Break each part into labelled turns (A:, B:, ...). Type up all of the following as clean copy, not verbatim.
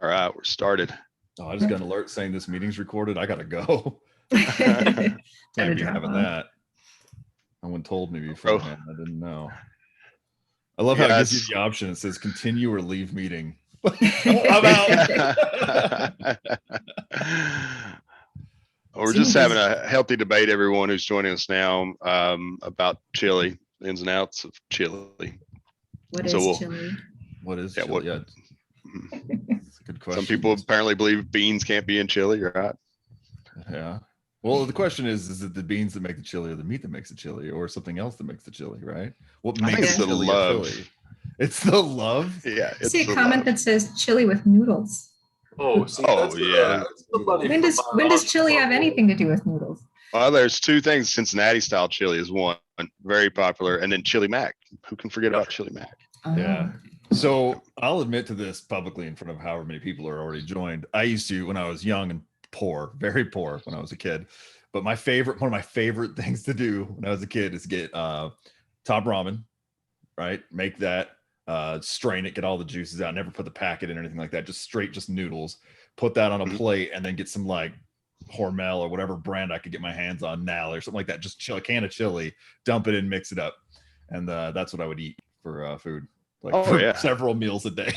A: All right, we're started.
B: Oh, I just got an alert saying this meeting's recorded. I gotta go.
C: Time
B: Can't
C: to
B: be
C: drop
B: having
C: off.
B: that. No one told me beforehand. I didn't know. I love
A: Yeah,
B: how it gives you
A: it's-
B: the option. It says continue or leave meeting. I'm out.
A: We're
C: Zoom
A: just having
C: is-
A: a healthy debate, everyone who's joining us now, about chili, ins and outs of chili.
C: What
A: So
C: is
A: we'll-
C: chili?
B: What is
A: Yeah,
B: chili?
A: what-
B: Yeah, it's a good question.
A: Some people apparently believe beans can't be in chili, right?
B: Yeah. Well, the question is it the beans that make the chili or the meat that makes the chili or something else that makes the chili, right? What
A: I think
B: makes
A: it's the
B: chili
A: love.
B: a chili? It's the love.
A: Yeah,
C: I
A: it's
C: see a
A: the
C: comment
A: love.
C: that says chili with noodles.
D: Oh, see,
A: Oh,
D: that's,
A: yeah.
D: somebody
C: When
D: from
C: does
D: my
C: chili have anything to do with noodles?
A: Well, there's two things. Cincinnati style chili is one, very popular, and then chili mac. Who can forget about chili mac?
B: Yeah. So I'll admit to this publicly in front of however many people are already joined. I used to, when I was young and poor, very poor when I was a kid. But one of my favorite things to do when I was a kid is get top ramen, right? Make that, strain it, get all the juices out, never put the packet in or anything like that. Just noodles. Put that on a plate and then get some like Hormel or whatever brand I could get my hands on now or something like that. Just a can of chili, dump it in, mix it up. And that's what I would eat for food. Like for several meals a day.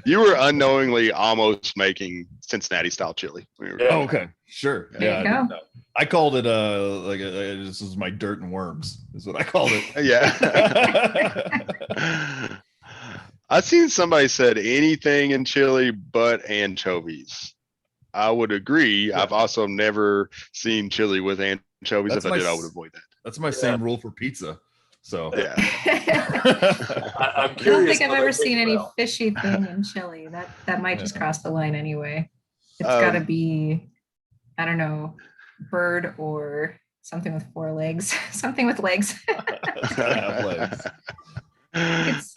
A: You were unknowingly almost making Cincinnati style chili.
B: Oh, okay, sure.
C: There you
B: I
C: go.
B: didn't know. I called it this is my dirt and worms is what I called it.
A: Yeah. I've seen somebody said anything in chili but anchovies. I would agree.
B: Yeah.
A: I've also never seen chili with anchovies.
B: That's
A: If I did, I
B: my-
A: would avoid that.
B: That's my same rule for pizza. So
A: Yeah.
D: I'm
C: I don't
D: curious.
C: think I've
D: how
C: ever
D: that
C: seen
D: came
C: any
D: about.
C: fishy thing in chili. That might just cross the line anyway. It's
A: Um,
C: gotta be, I don't know, bird or something with 4 legs. Something with legs.
B: it's gotta have legs.
C: It's,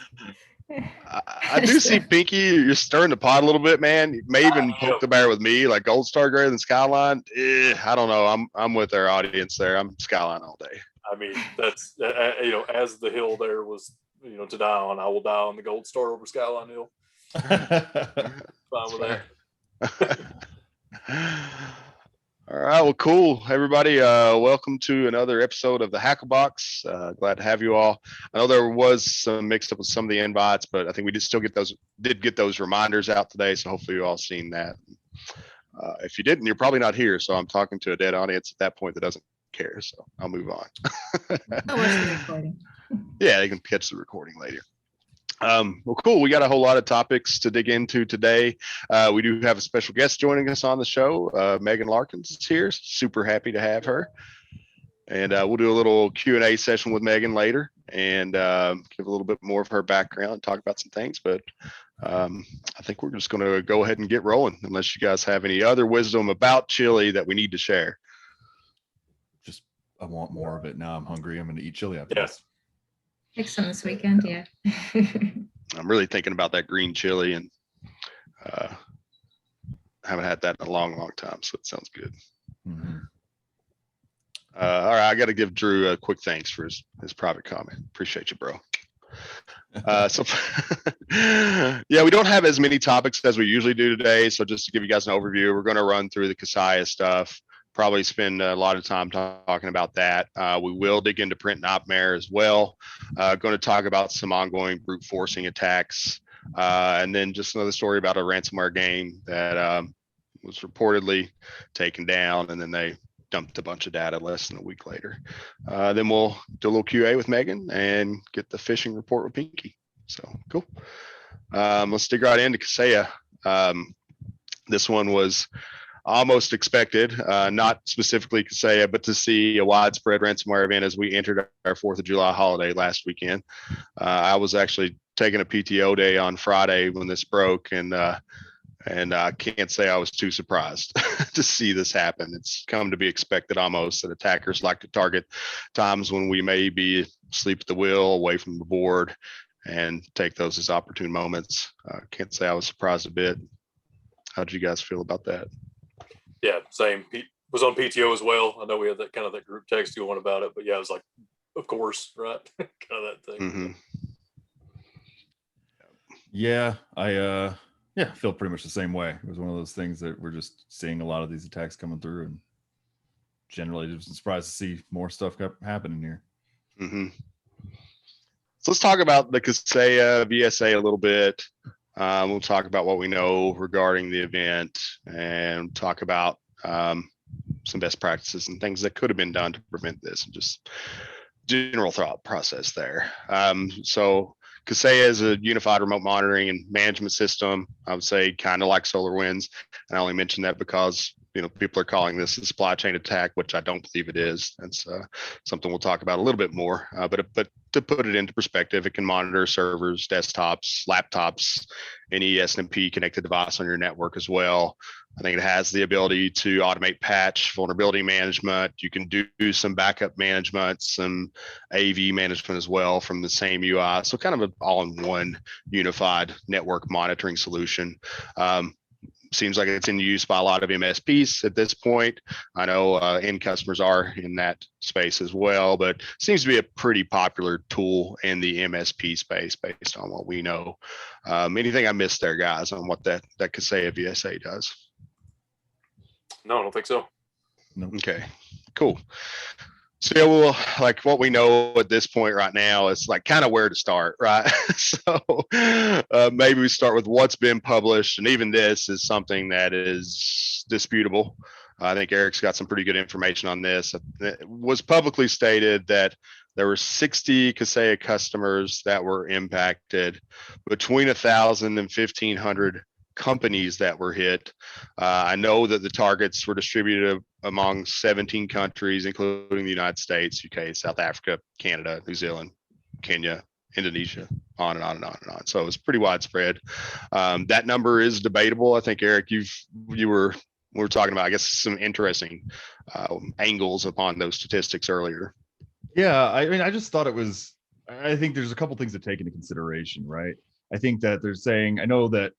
A: I do see Pinky. You're stirring the pot a little bit, man. You may even poke the bear with me, like Gold Star greater than Skyline. I don't know. I'm with our audience there. I'm Skyline all day.
D: I mean, that's as the hill there was, to die on. I will die on the Gold Star over Skyline Hill. Fine with that.
A: All right, well, cool, everybody. Welcome to another episode of the Hackle Box. Glad to have you all. I know there was some mixed up with some of the invites, but I think we did get those reminders out today. So hopefully you all seen that. If you didn't, you're probably not here. So I'm talking to a dead audience at that point that doesn't care. So I'll move on.
C: I'll watch the recording.
A: Yeah, they can catch the recording later. Well, cool. We got a whole lot of topics to dig into today. We do have a special guest joining us on the show. Megan Larkins is here. Super happy to have her. And we'll do a little Q&A session with Megan later and give a little bit more of her background and talk about some things. But I think we're just going to go ahead and get rolling unless you guys have any other wisdom about chili that we need to share.
B: I want more of it now. I'm hungry. I'm going to eat chili after
D: Yes.
B: this.
C: Make some this weekend, yeah.
A: I'm really thinking about that green chili and haven't had that in a long, long time. So it sounds good.
B: Mhm.
A: All right, I got to give Drew a quick thanks for his private comment. Appreciate you, bro. So yeah, we don't have as many topics as we usually do today. So just to give you guys an overview, we're going to run through the Kaseya stuff. Probably spend a lot of time talking about that. We will dig into PrintNightmare as well. Going to talk about some ongoing brute forcing attacks, and then just another story about a ransomware game that was reportedly taken down, and then they dumped a bunch of data less than a week later. Then we'll do a little QA with Megan and get the phishing report with Pinky. So cool. Let's dig right into Kaseya. This one was almost expected, not specifically Kaseya, but to see a widespread ransomware event as we entered our 4th of July holiday last weekend. I was actually taking a PTO day on Friday when this broke, and I can't say I was too surprised to see this happen. It's come to be expected almost that attackers like to target times when we may be asleep at the wheel, away from the board, and take those as opportune moments. Can't say I was surprised a bit. How did you guys feel about that?
D: Yeah, same. Pete was on PTO as well. I know we had that group text going about it, but yeah, it was like, of course, right? Kind of that thing.
A: Mm-hmm.
B: Yeah, I feel pretty much the same way. It was one of those things that we're just seeing a lot of these attacks coming through, and generally just surprised to see more stuff happening here.
A: Mm-hmm. So let's talk about the Kaseya VSA a little bit. We'll talk about what we know regarding the event and talk about some best practices and things that could have been done to prevent this, and just general thought process there. So Kaseya is a unified remote monitoring and management system. I would say kind of like SolarWinds. And I only mention that because people are calling this a supply chain attack, which I don't believe it is. That's something we'll talk about a little bit more. But to put it into perspective, it can monitor servers, desktops, laptops, any SNMP connected device on your network as well. I think it has the ability to automate patch, vulnerability management. You can do some backup management, some AV management as well from the same UI. So kind of an all-in-one unified network monitoring solution. Seems like it's in use by a lot of MSPs at this point. I know end customers are in that space as well, but seems to be a pretty popular tool in the MSP space based on what we know. Anything I missed there, guys, on what that Kaseya VSA does?
D: No, I don't think so.
B: No.
A: Okay, cool. So yeah, well, like what we know at this point right now is like kind of where to start, right? So maybe we start with what's been published, and even this is something that is disputable. I think Eric's got some pretty good information on this. It was publicly stated that there were 60 Kaseya customers that were impacted, between 1,000 and 1,500 companies that were hit. I know that the targets were distributed among 17 countries, including the United States, UK, South Africa, Canada, New Zealand, Kenya, Indonesia, on and on and on and on. So it was pretty widespread. That number is debatable. I think, Eric, we were talking about, I guess, some interesting angles upon those statistics earlier.
B: Yeah, I mean, I just thought I think there's a couple things to take into consideration, right? I think that they're saying, I know that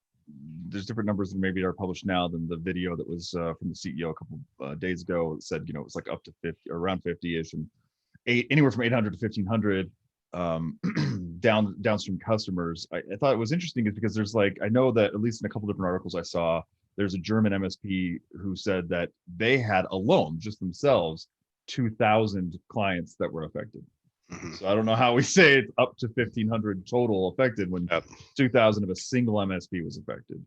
B: there's different numbers that maybe are published now than the video that was from the CEO a couple days ago. It said, it was like up to 50 or around 50-ish, and anywhere from 800 to 1,500 downstream customers. I thought it was interesting is because there's I know that at least in a couple different articles I saw, there's a German MSP who said that they had alone, just themselves, 2,000 clients that were affected.
A: Mm-hmm.
B: So I don't know how we say it's up to 1,500 total affected when 2,000 of a single MSP was affected.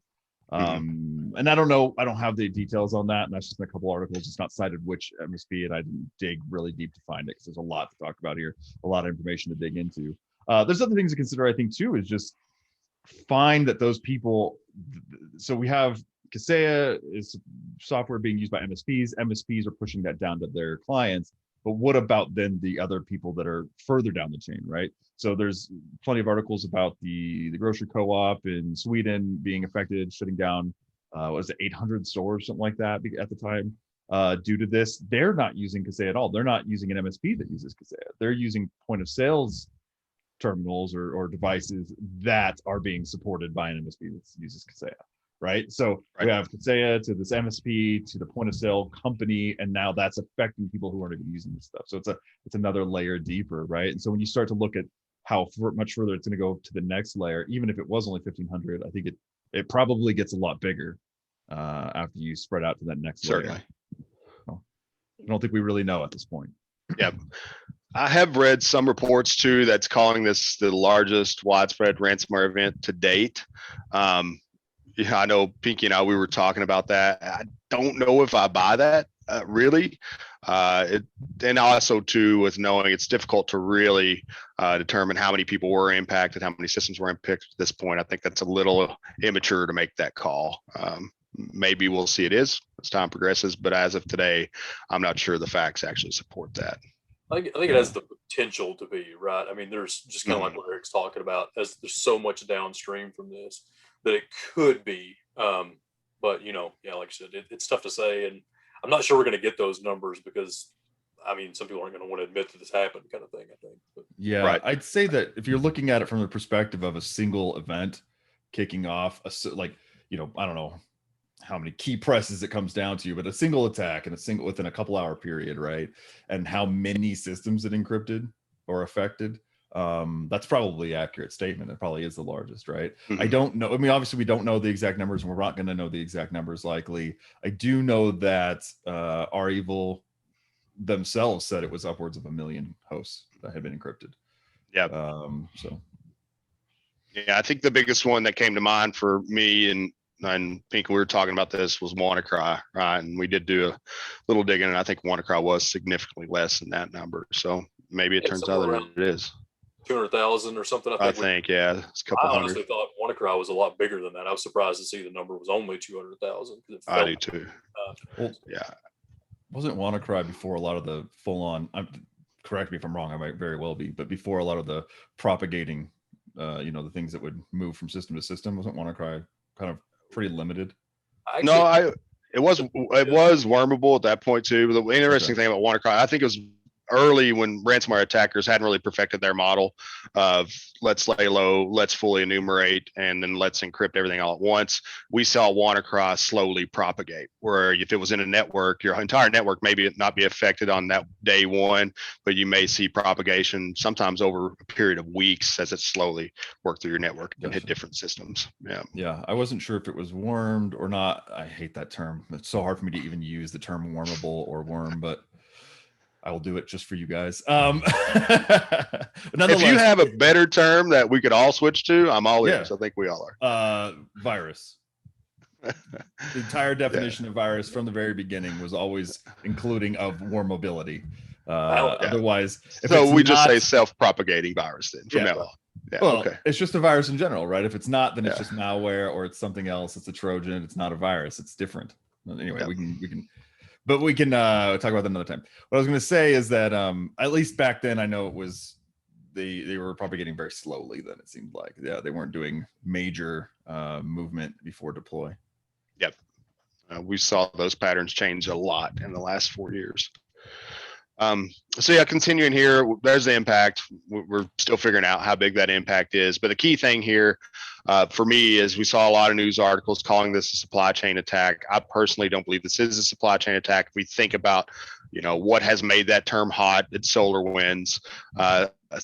B: And I don't know, I don't have the details on that, and that's just in a couple articles. It's not cited which MSP, and I didn't dig really deep to find it because there's a lot to talk about here, a lot of information to dig into. There's other things to consider, I think, too, is just find that those people. So we have Kaseya is software being used by MSPs. MSPs are pushing that down to their clients. But what about then the other people that are further down the chain, right? So there's plenty of articles about the grocery co-op in Sweden being affected, shutting down, 800 stores, something like that at the time. Due to this, they're not using Kaseya at all. They're not using an MSP that uses Kaseya. They're using point of sales terminals or devices that are being supported by an MSP that uses Kaseya. Right. So we have Kaseya to this MSP to the point of sale company, and now that's affecting people who aren't even using this stuff. So it's another layer deeper, right? And so when you start to look at how much further it's going to go to the next layer, even if it was only 1,500, I think it probably gets a lot bigger after you spread out to that next layer. So I don't think we really know at this point.
A: Yeah. I have read some reports too that's calling this the largest widespread ransomware event to date. Yeah, I know Pinky and I, we were talking about that. I don't know if I buy that really. And also too, with knowing it's difficult to really determine how many people were impacted, how many systems were impacted at this point. I think that's a little immature to make that call. Maybe we'll see it is as time progresses, but as of today, I'm not sure the facts actually support that.
D: I think it has the potential to be, right. I mean, there's just kind of like what Eric's talking about, as there's so much downstream from this that it could be. But yeah, like I said, it's tough to say, and I'm not sure we're going to get those numbers because, I mean, some people aren't going to want to admit that this happened, kind of thing, I think. But,
B: yeah, right. I'd say that if you're looking at it from the perspective of a single event kicking off, I don't know how many key presses it comes down to, but a single attack and within a couple hour period, right? And how many systems it encrypted or affected. That's probably an accurate statement. It probably is the largest, right? I
A: Mhm.
B: don't know. I mean, obviously we don't know the exact numbers, and we're not going to know the exact numbers likely. I do know that REvil themselves said it was upwards of 1 million hosts that had been encrypted.
A: Yeah.
B: So
A: Yeah, I think the biggest one that came to mind for me and Pink, we were talking about this, was WannaCry, right? And we did do a little digging, and I think WannaCry was significantly less than that number. So maybe it turns out that it is.
D: 200,000 or something.
A: I think, yeah, it's a couple
D: I
A: hundred.
D: honestly thought WannaCry was a lot bigger than that. I was surprised to see the number was only 200,000.
A: I do too.
B: well,
A: Yeah.
B: wasn't WannaCry before a lot of the full-on? Correct me if I'm wrong. I might very well be, but before a lot of the propagating, the things that would move from system to system, wasn't WannaCry kind of pretty limited?
A: It was wormable at that point too. But the interesting thing about WannaCry, I think it was early when ransomware attackers hadn't really perfected their model of let's lay low, let's fully enumerate, and then let's encrypt everything all at once. We saw WannaCry slowly propagate, where if it was in a network, your entire network maybe not be affected on that day one, but you may see propagation sometimes over a period of weeks as it slowly worked through your network and hit different systems.
B: Yeah, I wasn't sure if it was wormed or not. I hate that term. It's so hard for me to even use the term wormable or worm, but I will do it just for you guys.
A: If you have a better term that we could all switch to, I'm all ears. I think we all
B: are. Virus. The entire definition of virus from the very beginning was always including of wormability. Otherwise,
A: so we just say self-propagating virus then from now on. Yeah,
B: well, it's just a virus in general, right? If it's not, then it's just malware or it's something else. It's a Trojan. It's not a virus. It's different. Anyway, we can. But we can talk about that another time. What I was going to say is that at least back then, I know it was they were propagating very slowly. Then it seemed like they weren't doing major movement before deploy.
A: Yep, we saw those patterns change a lot in the last 4 years. So yeah, continuing here, there's the impact. We're still figuring out how big that impact is, but the key thing here for me is we saw a lot of news articles calling this a supply chain attack. I personally don't believe this is a supply chain attack. If we think about, what has made that term hot, it's SolarWinds.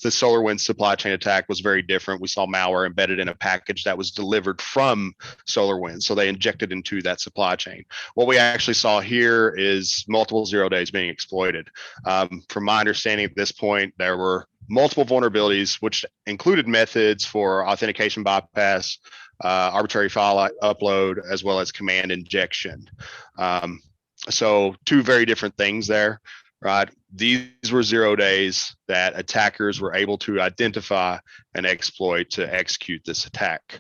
A: The SolarWinds supply chain attack was very different. We saw malware embedded in a package that was delivered from SolarWinds. So they injected into that supply chain. What we actually saw here is multiple 0 days being exploited. From my understanding at this point, there were multiple vulnerabilities, which included methods for authentication bypass, arbitrary file upload, as well as command injection. So 2 very different things there. Right. These were 0 days that attackers were able to identify and exploit to execute this attack.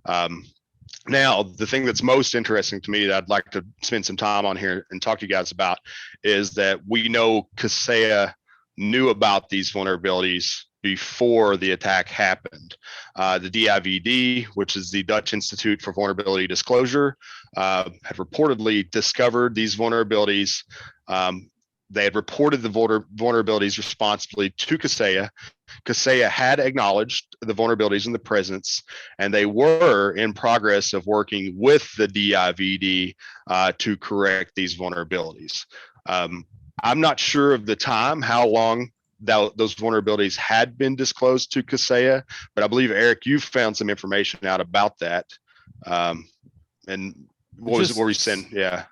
A: Now, the thing that's most interesting to me that I'd like to spend some time on here and talk to you guys about is that we know Kaseya knew about these vulnerabilities before the attack happened. The DIVD, which is the Dutch Institute for Vulnerability Disclosure, had reportedly discovered these vulnerabilities. They had reported the vulnerabilities responsibly to Kaseya. Kaseya had acknowledged the vulnerabilities in the presence, and they were in progress of working with the DIVD to correct these vulnerabilities. I'm not sure of the time, how long those vulnerabilities had been disclosed to Kaseya, but I believe, Eric, you found some information out about that. And what were you saying? Yeah.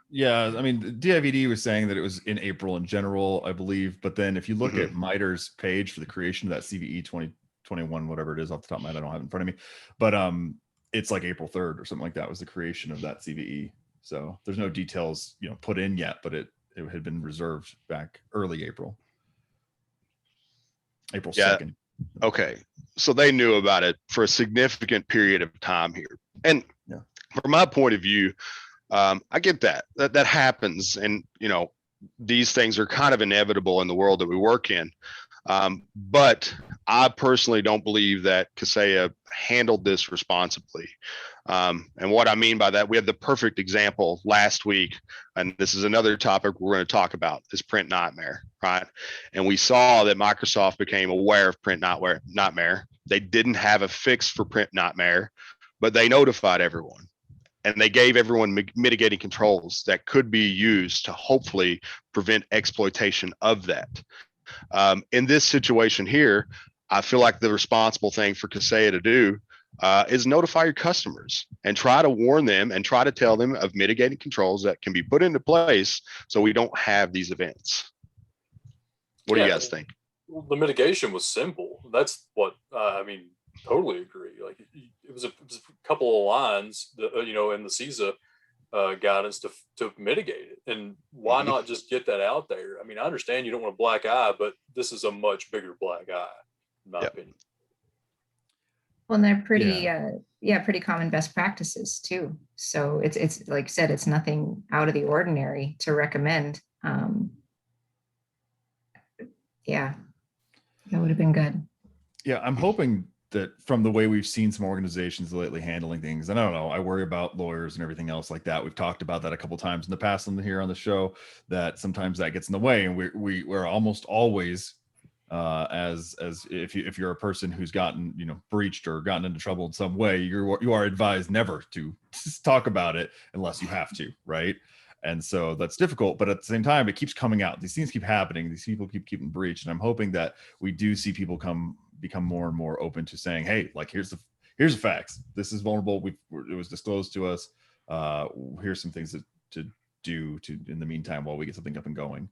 B: I mean, the DIVD was saying that it was in April in general, I believe. But then if you look at MITRE's page for the creation of that CVE 2021, whatever it is off the top of my head, I don't have it in front of me. But it's like April 3rd or something like that was the creation of that CVE. So there's no details, put in yet, but it had been reserved back early April 2nd.
A: Okay. So they knew about it for a significant period of time here. And from my point of view, I get that happens. And, these things are kind of inevitable in the world that we work in. But I personally don't believe that Kaseya handled this responsibly. And what I mean by that, we had the perfect example last week, and this is another topic we're going to talk about, is PrintNightmare, right? And we saw that Microsoft became aware of PrintNightmare. They didn't have a fix for PrintNightmare, but they notified everyone. And they gave everyone mitigating controls that could be used to hopefully prevent exploitation of that. In this situation here, I feel like the responsible thing for Kaseya to do is notify your customers and try to warn them and try to tell them of mitigating controls that can be put into place so we don't have these events. What do you guys think?
D: The mitigation was simple. That's what I mean. Totally agree. Like it was a couple of lines, that, you know, in the CISA guidance to mitigate it. And why not just get that out there? I mean, I understand you don't want a black eye, but this is a much bigger black eye, in my opinion.
C: Well, and they're pretty, pretty common best practices too. So it's like I said, it's nothing out of the ordinary to recommend. Yeah, that would have been good.
B: Yeah, I'm hoping that from the way we've seen some organizations lately handling things, and I don't know, I worry about lawyers and everything else like that. We've talked about that a couple of times in the past here on the show, that sometimes that gets in the way, and we're almost always as if you're a person who's gotten, you know, breached or gotten into trouble in some way, you are advised never to talk about it unless you have to, right? And so that's difficult, but at the same time, it keeps coming out. These things keep happening. These people keep getting breached, and I'm hoping that we do see people become more and more open to saying, "Hey, like here's the facts. This is vulnerable. It was disclosed to us. Here's some things to do in the meantime while we get something up and going."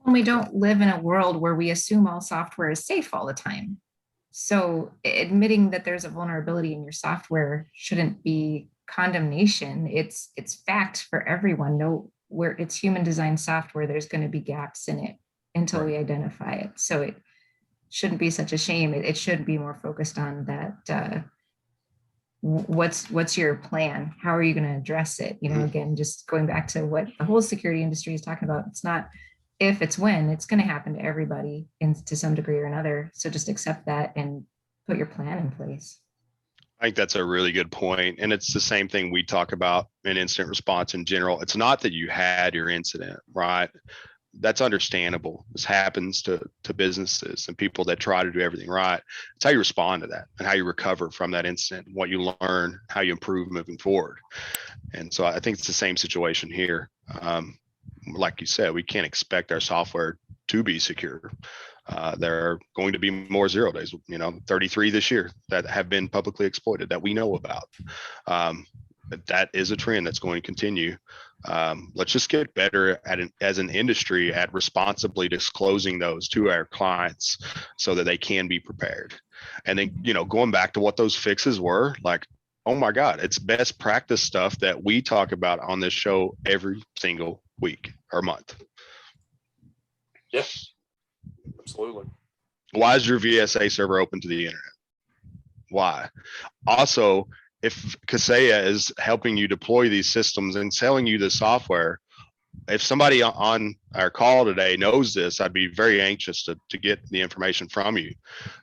C: And we don't live in a world where we assume all software is safe all the time. So admitting that there's a vulnerability in your software shouldn't be condemnation. It's fact for everyone. No, where it's human design software, there's going to be gaps in it until we identify it. So it shouldn't be such a shame. It should be more focused on that. What's your plan? How are you going to address it? You know, again, just going back to what the whole security industry is talking about. It's not if, it's when. It's going to happen to everybody to some degree or another. So just accept that and put your plan in place.
A: I think that's a really good point. And it's the same thing we talk about in incident response in general. It's not that you had your incident, right? That's understandable. This happens to businesses and people that try to do everything right. It's how you respond to that and how you recover from that incident, what you learn, how you improve moving forward. And so I think it's the same situation here. Like you said, we can't expect our software to be secure. There are going to be more 0 days, 33 this year that have been publicly exploited that we know about. That is a trend that's going to continue. Let's just get better as an industry at responsibly disclosing those to our clients so that they can be prepared. And then, going back to what those fixes were, like, oh my God, it's best practice stuff that we talk about on this show every single week or month.
D: Yes, absolutely.
A: Why is your VSA server open to the internet? Why? Also, if Kaseya is helping you deploy these systems and selling you the software, if somebody on our call today knows this, I'd be very anxious to get the information from you.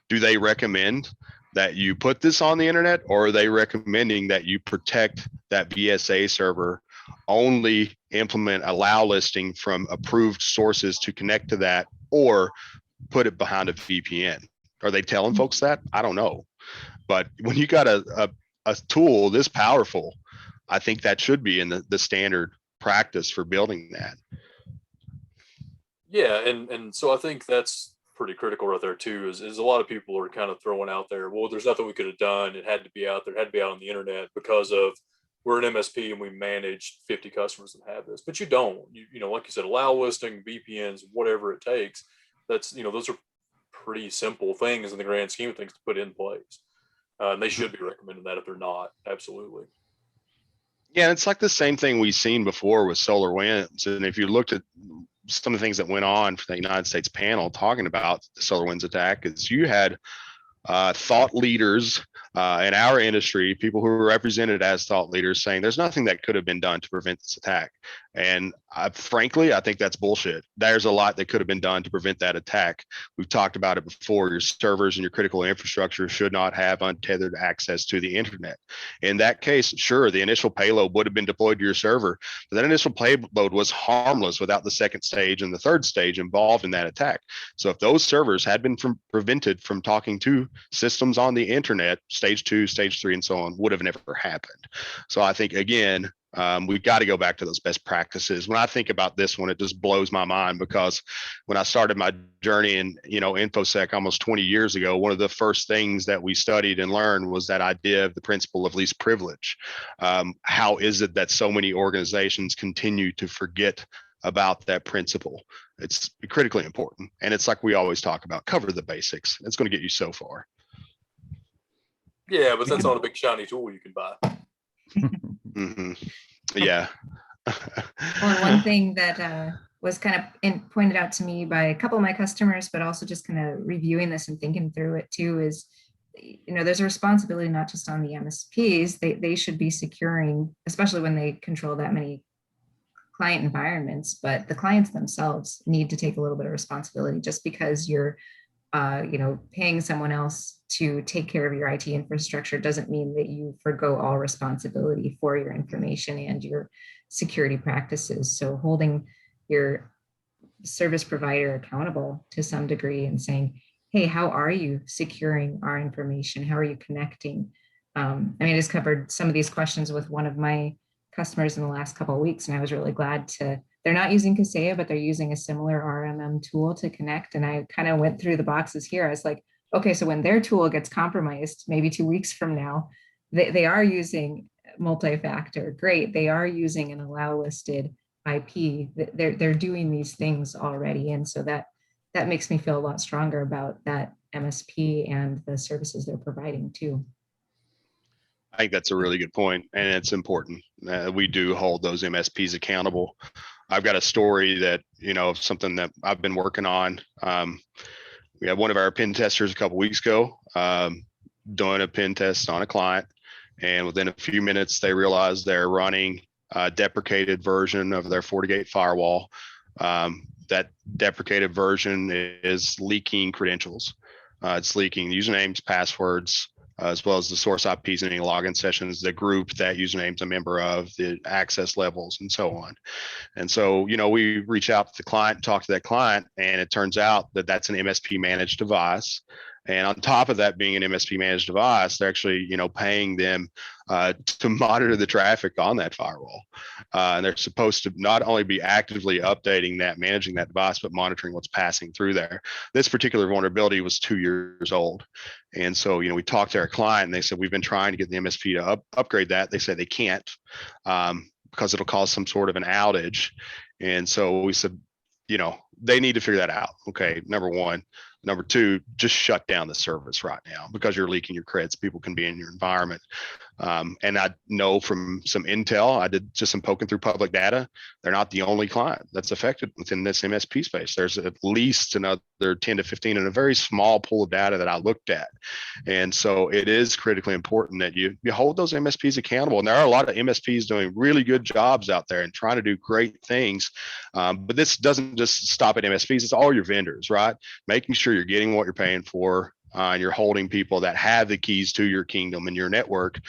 A: Do they recommend that you put this on the internet, or are they recommending that you protect that VSA server, only implement allow listing from approved sources to connect to that, or put it behind a VPN? Are they telling folks that? I don't know. But when you got a tool this powerful, I think that should be in the standard practice for building that.
D: Yeah, and so I think that's pretty critical right there too, is a lot of people are kind of throwing out there, well, there's nothing we could have done. It had to be out there, it had to be out on the internet because of we're an MSP and we manage 50 customers that have this. But you don't, you know, like you said, allow listing, VPNs, whatever it takes. That's, those are pretty simple things in the grand scheme of things to put in place. And they should be recommending that if they're not. Absolutely.
A: Yeah, it's like the same thing we've seen before with SolarWinds. And if you looked at some of the things that went on for the United States panel talking about the SolarWinds attack, is you had thought leaders in our industry, people who were represented as thought leaders, saying there's nothing that could have been done to prevent this attack. And frankly, I think that's bullshit. There's a lot that could have been done to prevent that attack. We've talked about it before. Your servers and your critical infrastructure should not have untethered access to the internet. In that case, sure, the initial payload would have been deployed to your server, but that initial payload was harmless without the second stage and the third stage involved in that attack. So if those servers had been prevented from talking to systems on the internet, stage 2, stage 3, and so on, would have never happened. So I think, again, We've got to go back to those best practices. When I think about this one, it just blows my mind, because when I started my journey in, InfoSec almost 20 years ago, one of the first things that we studied and learned was that idea of the principle of least privilege. How is it that so many organizations continue to forget about that principle? It's critically important. And it's like we always talk about, cover the basics. It's going to get you so far.
D: Yeah, but that's not a big shiny tool you can buy.
A: Mm-hmm. Yeah.
C: Well, one thing that was kind of pointed out to me by a couple of my customers, but also just kind of reviewing this and thinking through it too, is, there's a responsibility not just on the MSPs. They should be securing, especially when they control that many client environments, but the clients themselves need to take a little bit of responsibility. Just because you're paying someone else to take care of your IT infrastructure doesn't mean that you forgo all responsibility for your information and your security practices. So holding your service provider accountable to some degree and saying, hey, how are you securing our information? How are you connecting? I just covered some of these questions with one of my customers in the last couple of weeks, and I was really glad they're not using Kaseya, but they're using a similar RMM tool to connect. And I kind of went through the boxes here. I was like, okay, so when their tool gets compromised, maybe 2 weeks from now, they are using multi-factor. Great. They are using an allow listed IP. They're doing these things already. And so that makes me feel a lot stronger about that MSP and the services they're providing too.
A: I think that's a really good point, and it's important. We do hold those MSPs accountable. I've got a story that, something that I've been working on. We had one of our pen testers a couple weeks ago doing a pen test on a client, and within a few minutes, they realized they're running a deprecated version of their FortiGate firewall. That deprecated version is leaking credentials. It's leaking usernames, passwords, as well as the source IPs and any login sessions, the group that username's a member of, the access levels, and so on. And so, we reach out to the client, talk to that client, and it turns out that that's an MSP managed device. And on top of that being an MSP managed device, they're actually, paying them to monitor the traffic on that firewall. And they're supposed to not only be actively updating that, managing that device, but monitoring what's passing through there. This particular vulnerability was 2 years old. And so, we talked to our client, and they said, we've been trying to get the MSP to upgrade that. They said they can't because it'll cause some sort of an outage. And so we said, they need to figure that out. Okay, number one. Number two, just shut down the service right now, because you're leaking your creds. People can be in your environment. And I know from some intel, I did just some poking through public data. They're not the only client that's affected within this MSP space. There's at least another 10 to 15 in a very small pool of data that I looked at. And so it is critically important that you hold those MSPs accountable. And there are a lot of MSPs doing really good jobs out there and trying to do great things. But this doesn't just stop at MSPs. It's all your vendors, right? Making sure you're getting what you're paying for, and you're holding people that have the keys to your kingdom and your network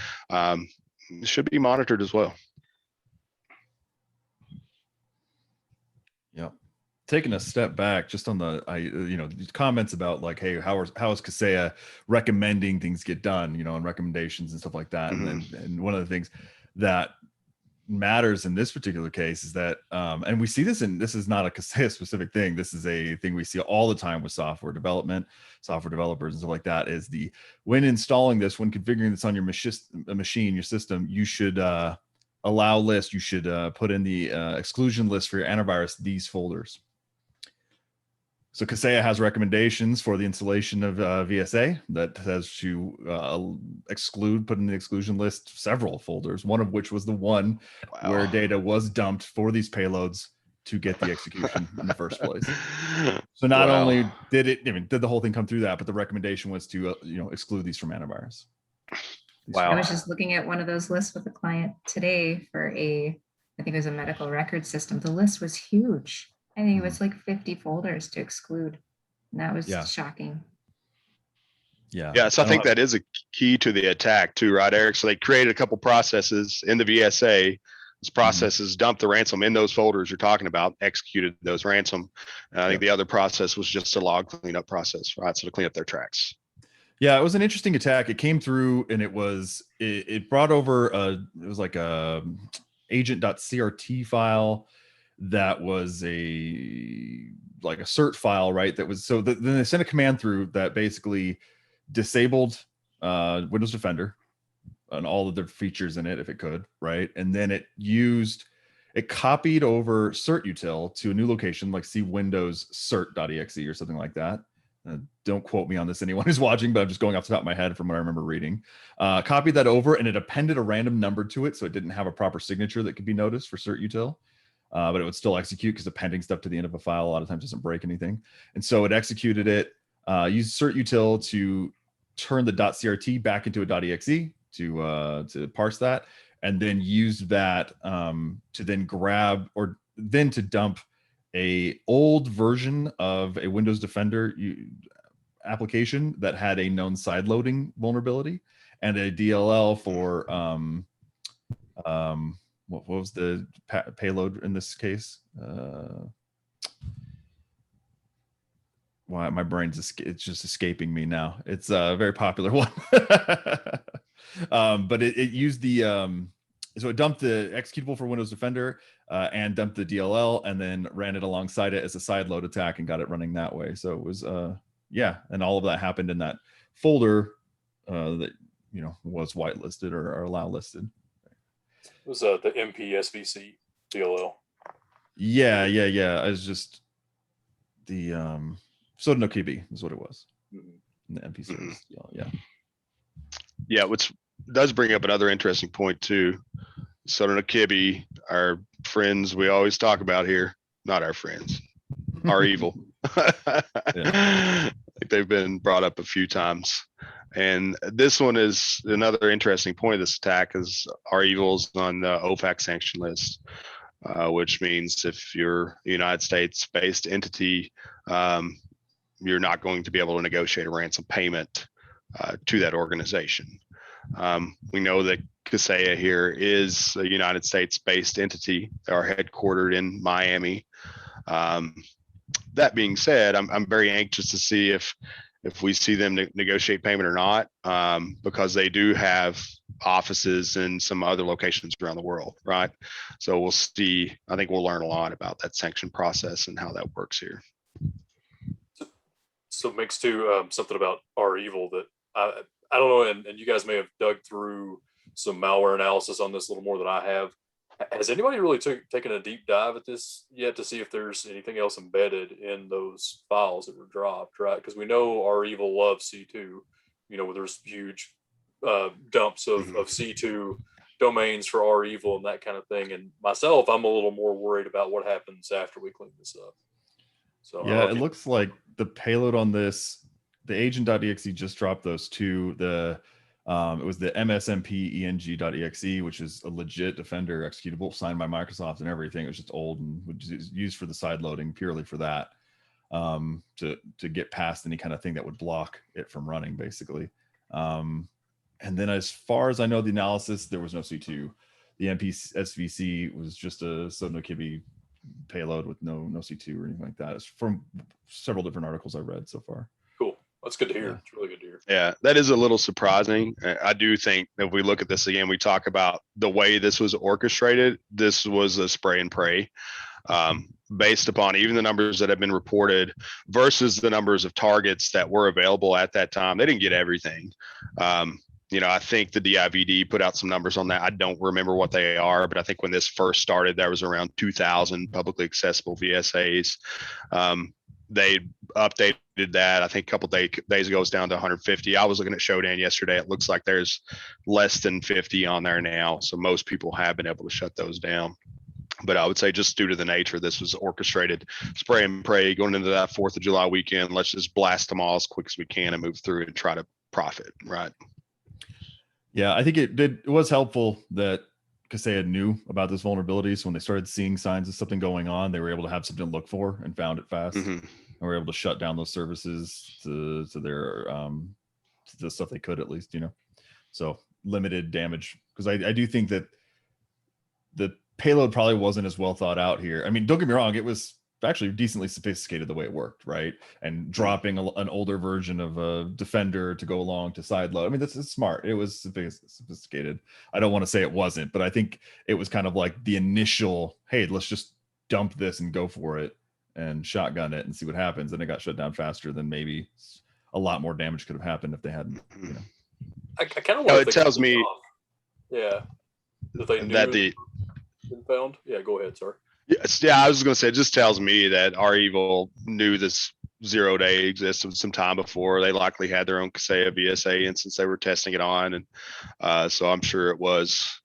A: should be monitored as well.
B: Yep. Taking a step back, just on the comments about like, hey, how is Kaseya recommending things get done, and recommendations and stuff like that.
A: Mm-hmm.
B: And one of the things that matters in this particular case is that, and we see this this is not a Kaseya specific thing. This is a thing we see all the time with software development, software developers and stuff like that, is when installing this, when configuring this on your machine, your system, you should allow list, you should put in the exclusion list for your antivirus, these folders. So Kaseya has recommendations for the installation of VSA that says to put in the exclusion list several folders, one of which was the one where data was dumped for these payloads to get the execution in the first place. So not only did the whole thing come through that, but the recommendation was to exclude these from antivirus.
C: I was just looking at one of those lists with a client today for I think it was a medical record system. The list was huge. I think it was like 50 folders to exclude. And that was shocking.
B: Yeah.
A: So I think that is a key to the attack too, right, Eric? So they created a couple processes in the VSA. Those processes dumped the ransom in those folders you're talking about, executed those ransom. And I think the other process was just a log cleanup process, right? So to clean up their tracks.
B: Yeah, it was an interesting attack. It came through, and it brought over it was like agent.crt file that was like a cert file, right? That was then they sent a command through that basically disabled Windows Defender and all of the features in it if it could, right? And then it copied over certutil to a new location, like see Windows cert.exe or something like that. Don't quote me on this, anyone who's watching, but I'm just going off the top of my head from what I remember reading. Copied that over, and it appended a random number to it, so it didn't have a proper signature that could be noticed for certutil. But it would still execute because appending stuff to the end of a file a lot of times doesn't break anything. And so it executed it, used certutil to turn the .crt back into a .exe to parse that, and then used that to then grab or then to dump a old version of a Windows Defender application that had a known sideloading vulnerability and a DLL for what was the payload in this case? Why my brain's it's just escaping me now. It's a very popular one. But it used the so it dumped the executable for Windows Defender and dumped the DLL and then ran it alongside it as a sideload attack and got it running that way. So it was yeah, and all of that happened in that folder that was whitelisted or allow listed.
D: It was the MPSVC DLL.
B: Yeah. I was just the Cl0p is what it was. Mm-hmm. The MP service. Mm-hmm.
A: Yeah, which does bring up another interesting point too. Cl0p, our friends we always talk about here, not our friends, are evil. They've been brought up a few times. And this one is another interesting point of this attack is our evils on the OFAC sanction list, which means if you're a United States-based entity, you're not going to be able to negotiate a ransom payment to that organization. We know that Kaseya here is a United States-based entity. They are headquartered in Miami. That being said, I'm very anxious to see if we see them negotiate payment or not, because they do have offices in some other locations around the world, right? So we'll see. I think we'll learn a lot about that sanction process and how that works here.
D: So mix to something about our evil that I don't know, and you guys may have dug through some malware analysis on this a little more than I have. Has anybody really taken a deep dive at this yet to see if there's anything else embedded in those files that were dropped, right? Because we know our evil loves C2, where there's huge dumps of C2 domains for our evil and that kind of thing. And myself, I'm a little more worried about what happens after we clean this up. So
B: yeah, it looks like the payload on this, the agent.exe just dropped those two. It was the msmp-eng.exe, which is a legit Defender executable signed by Microsoft and everything. It was just old and was used for the side loading purely for that, to get past any kind of thing that would block it from running, basically. And then as far as I know, the analysis, there was no C2. The MPSVC was just a Cl0p payload with no C2 or anything like that. It's from several different articles I read so far.
D: Cool. That's good to hear.
B: Yeah.
D: It's really good to hear.
A: Yeah, that is a little surprising. I do think if we look at this again, we talk about the way this was orchestrated. This was a spray and pray, based upon even the numbers that have been reported versus the numbers of targets that were available at that time. They didn't get everything. I think the DIVD put out some numbers on that. I don't remember what they are, but I think when this first started, there was around 2,000 publicly accessible VSAs. They updated that. I think a couple days ago, it's down to 150. I was looking at Shodan yesterday. It looks like there's less than 50 on there now. So most people have been able to shut those down. But I would say just due to the nature, this was orchestrated spray and pray going into that 4th of July weekend. Let's just blast them all as quick as we can and move through and try to profit, right?
B: Yeah, I think it was helpful that Kaseya knew about this vulnerability. So when they started seeing signs of something going on, they were able to have something to look for and found it fast. Mm-hmm. And were able to shut down those services to their to the stuff they could, at least, so limited damage. Because I do think that the payload probably wasn't as well thought out here. I mean, don't get me wrong, it was actually decently sophisticated the way it worked, right? And dropping an older version of a Defender to go along to sideload. I mean, that's smart. It was sophisticated. I don't want to say it wasn't, but I think it was kind of like the initial, hey, let's just dump this and go for it and shotgun it and see what happens. And it got shut down faster than maybe a lot more damage could have happened if they hadn't, you know.
D: I kind of
A: No,
D: want
A: it tells me
D: yeah, that they knew
A: that
D: it
A: the
D: had been found. Yeah, go ahead, sir.
A: yes, yeah, I was going to say, it just tells me that our evil knew this 0-day existed some time before. They likely had their own Kaseya VSA instance they were testing it on, and so I'm sure it was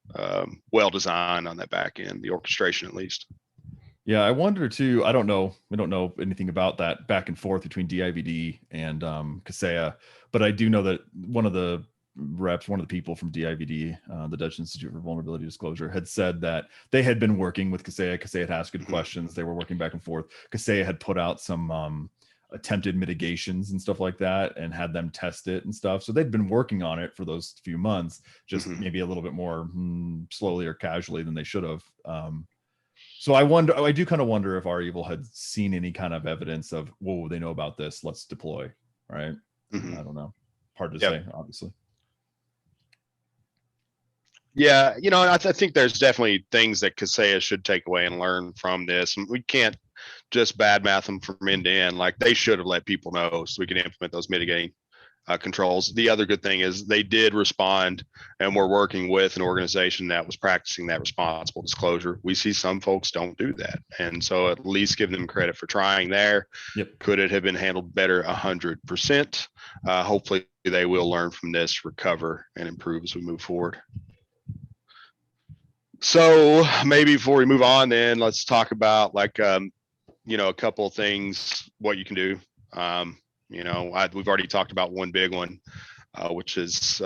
A: well designed on that back end, the orchestration at least.
B: Yeah, I wonder too. I don't know. We don't know anything about that back and forth between DIVD and Kaseya, but I do know that one of the people from DIVD, the Dutch Institute for Vulnerability Disclosure, had said that they had been working with Kaseya. Kaseya had asked good questions. They were working back and forth. Kaseya had put out some attempted mitigations and stuff like that and had them test it and stuff. So they'd been working on it for those few months, just maybe a little bit more slowly or casually than they should have. So I do kind of wonder if our evil had seen any kind of evidence of, whoa, they know about this, let's deploy, right? I don't know. Hard to say, obviously.
A: Yeah, you know, I think there's definitely things that Kaseya should take away and learn from this. We can't just badmouth them from end to end. Like, they should have let people know so we can implement those mitigating controls. The other good thing is they did respond, and we're working with an organization that was practicing that responsible disclosure. We see some folks don't do that, and so at least give them credit for trying there. Could it have been handled better? 100%. Hopefully they will learn from this, recover, and improve as we move forward. So maybe before we move on, then let's talk about, like, you know, a couple of things, what you can do. You know, we've already talked about one big one, which is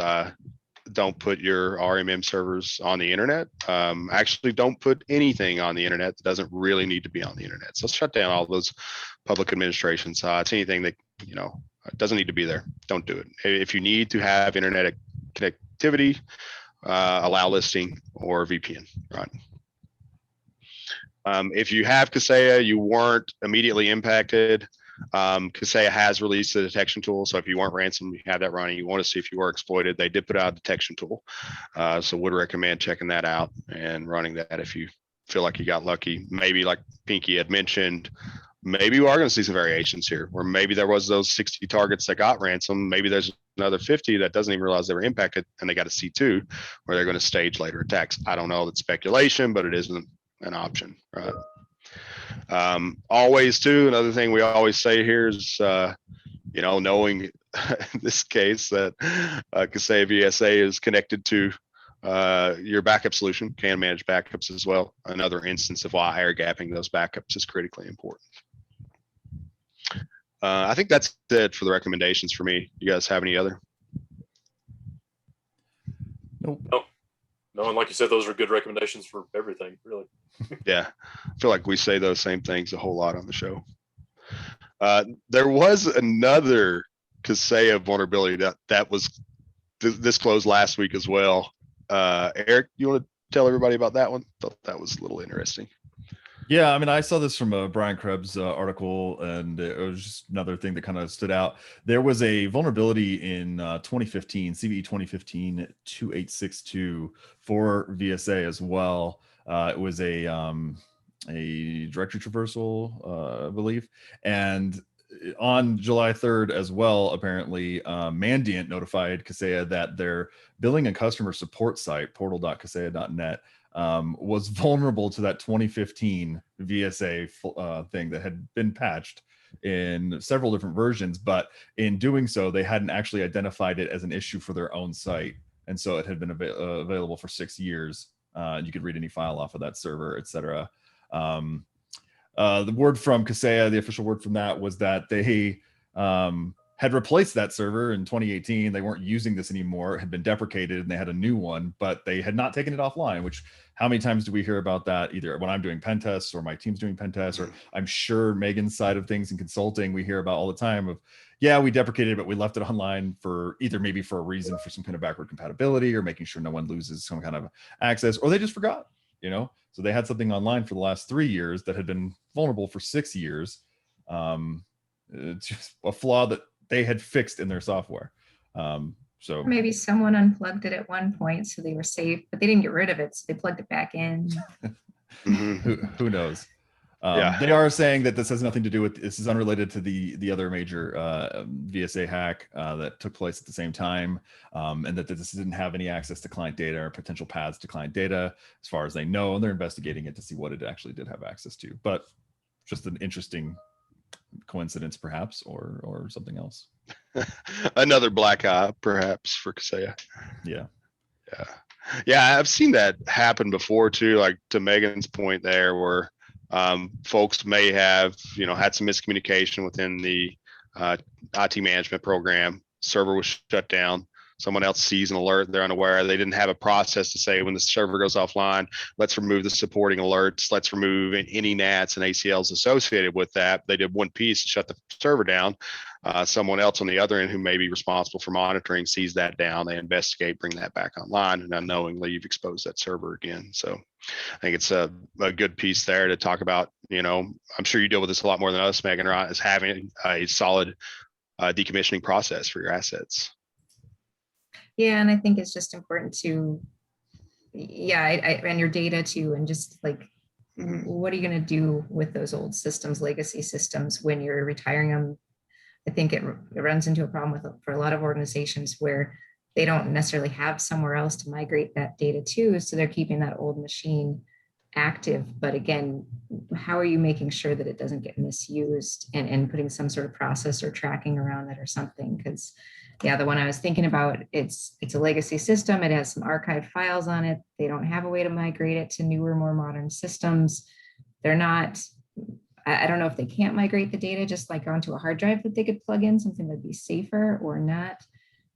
A: don't put your RMM servers on the internet. Actually, don't put anything on the internet that doesn't really need to be on the internet. So shut down all those public administration sites, anything that, you know, doesn't need to be there. Don't do it. If you need to have internet connectivity, allow listing or VPN, right? If you have Kaseya, you weren't immediately impacted. Kaseya has released a detection tool. So if you weren't ransomed, you have that running, you want to see if you were exploited, they did put out a detection tool. So would recommend checking that out and running that if you feel like you got lucky. Maybe like Pinky had mentioned, maybe we are going to see some variations here, where maybe there was those 60 targets that got ransomed. Maybe there's another 50 that doesn't even realize they were impacted and they got a C2 where they're going to stage later attacks. I don't know, that's speculation, but it isn't an option, right? Always too, another thing we always say here is, you know, knowing in this case that Kaseya VSA is connected to your backup solution, can manage backups as well. Another instance of why air gapping those backups is critically important. I think that's it for the recommendations for me. You guys have any other?
B: Nope.
D: No, and like you said, those are good recommendations for everything, really.
A: Yeah, I feel like we say those same things a whole lot on the show. There was another Kaseya vulnerability that was disclosed last week as well. Eric, you want to tell everybody about that one? Thought that was a little interesting.
B: Yeah, I mean, I saw this from Brian Krebs' article, and it was just another thing that kind of stood out. There was a vulnerability in 2015, CVE 2015-2862 for VSA as well. It was a directory traversal, I believe, and on July 3rd as well, apparently, Mandiant notified Kaseya that their billing and customer support site, portal.kaseya.net, was vulnerable to that 2015 VSA thing that had been patched in several different versions, but in doing so, they hadn't actually identified it as an issue for their own site. And so it had been available for 6 years. You could read any file off of that server, etc. The word from Kaseya, the official word from that, was that they had replaced that server in 2018. They weren't using this anymore. It had been deprecated and they had a new one, but they had not taken it offline, which how many times do we hear about that? Either when I'm doing pen tests or my team's doing pen tests, or I'm sure Megan's side of things in consulting, we hear about all the time of, yeah, we deprecated it, but we left it online for either maybe for a reason for some kind of backward compatibility or making sure no one loses some kind of access, or they just forgot. you know? So they had something online for the last 3 years that had been vulnerable for 6 years. It's just a flaw that they had fixed in their software. So
C: maybe someone unplugged it at one point so they were safe, but they didn't get rid of it, so they plugged it back in.
B: who knows?
A: Yeah.
B: They are saying that this has nothing to do with, this is unrelated to the other major VSA hack that took place at the same time, and that this didn't have any access to client data or potential paths to client data as far as they know, and they're investigating it to see what it actually did have access to. But just an interesting coincidence perhaps, or something else.
A: Another black eye perhaps for Kaseya.
B: Yeah.
A: Yeah, I've seen that happen before too, like to Megan's point there, where folks may have, had some miscommunication within the IT management program. Server was shut down. Someone else sees an alert. They're unaware. They didn't have a process to say when the server goes offline, let's remove the supporting alerts. Let's remove any NATs and ACLs associated with that. They did one piece to shut the server down. Someone else on the other end who may be responsible for monitoring sees that down. They investigate, bring that back online, and unknowingly you've exposed that server again. So I think it's a good piece there to talk about. I'm sure you deal with this a lot more than us, Megan, right? Is having a solid decommissioning process for your assets.
C: Yeah, and I think it's just important to, and your data too, and just like, what are you going to do with those old systems, legacy systems, when you're retiring them? I think it runs into a problem for a lot of organizations where they don't necessarily have somewhere else to migrate that data to, so they're keeping that old machine active. But again, how are you making sure that it doesn't get misused, and putting some sort of process or tracking around it or something? Because the one I was thinking about, it's a legacy system. It has some archived files on it. They don't have a way to migrate it to newer, more modern systems. They're not, I don't know if they can't migrate the data just like onto a hard drive that they could plug in, something that'd be safer or not.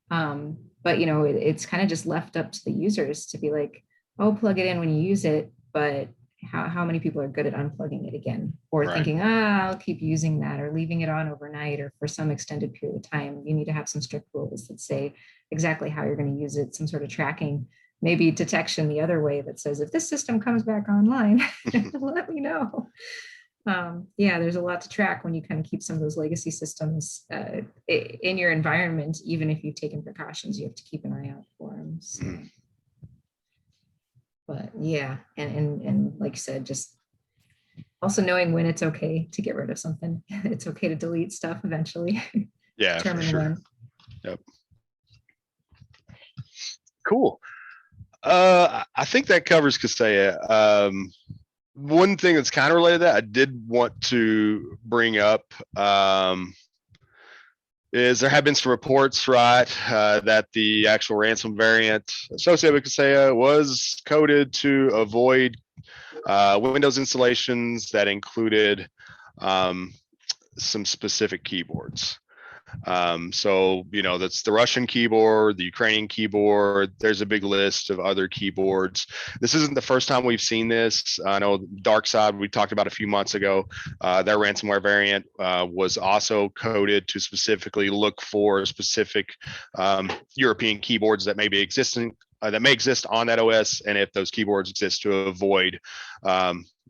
C: But it's kind of just left up to the users to be like, oh, plug it in when you use it. But how many people are good at unplugging it again, or thinking, I'll keep using that, or leaving it on overnight or for some extended period of time? You need to have some strict rules that say exactly how you're going to use it, some sort of tracking, maybe detection the other way that says, if this system comes back online, let me know. There's a lot to track when you kind of keep some of those legacy systems in your environment. Even if you've taken precautions, you have to keep an eye out for them. So. But yeah, and like you said, just also knowing when it's okay to get rid of something. It's okay to delete stuff eventually.
A: Yeah, for sure. When. Yep. Cool. I think that covers Kaseya. One thing that's kind of related to that, I did want to bring up is there have been some reports, right, that the actual ransom variant associated with Kaseya was coded to avoid Windows installations that included some specific keyboards. So that's the Russian keyboard, the Ukrainian keyboard. There's a big list of other keyboards. This isn't the first time we've seen this. I know DarkSide, we talked about a few months ago, their ransomware variant was also coded to specifically look for specific European keyboards that may be existing, that may exist on that OS, and if those keyboards exist, to avoid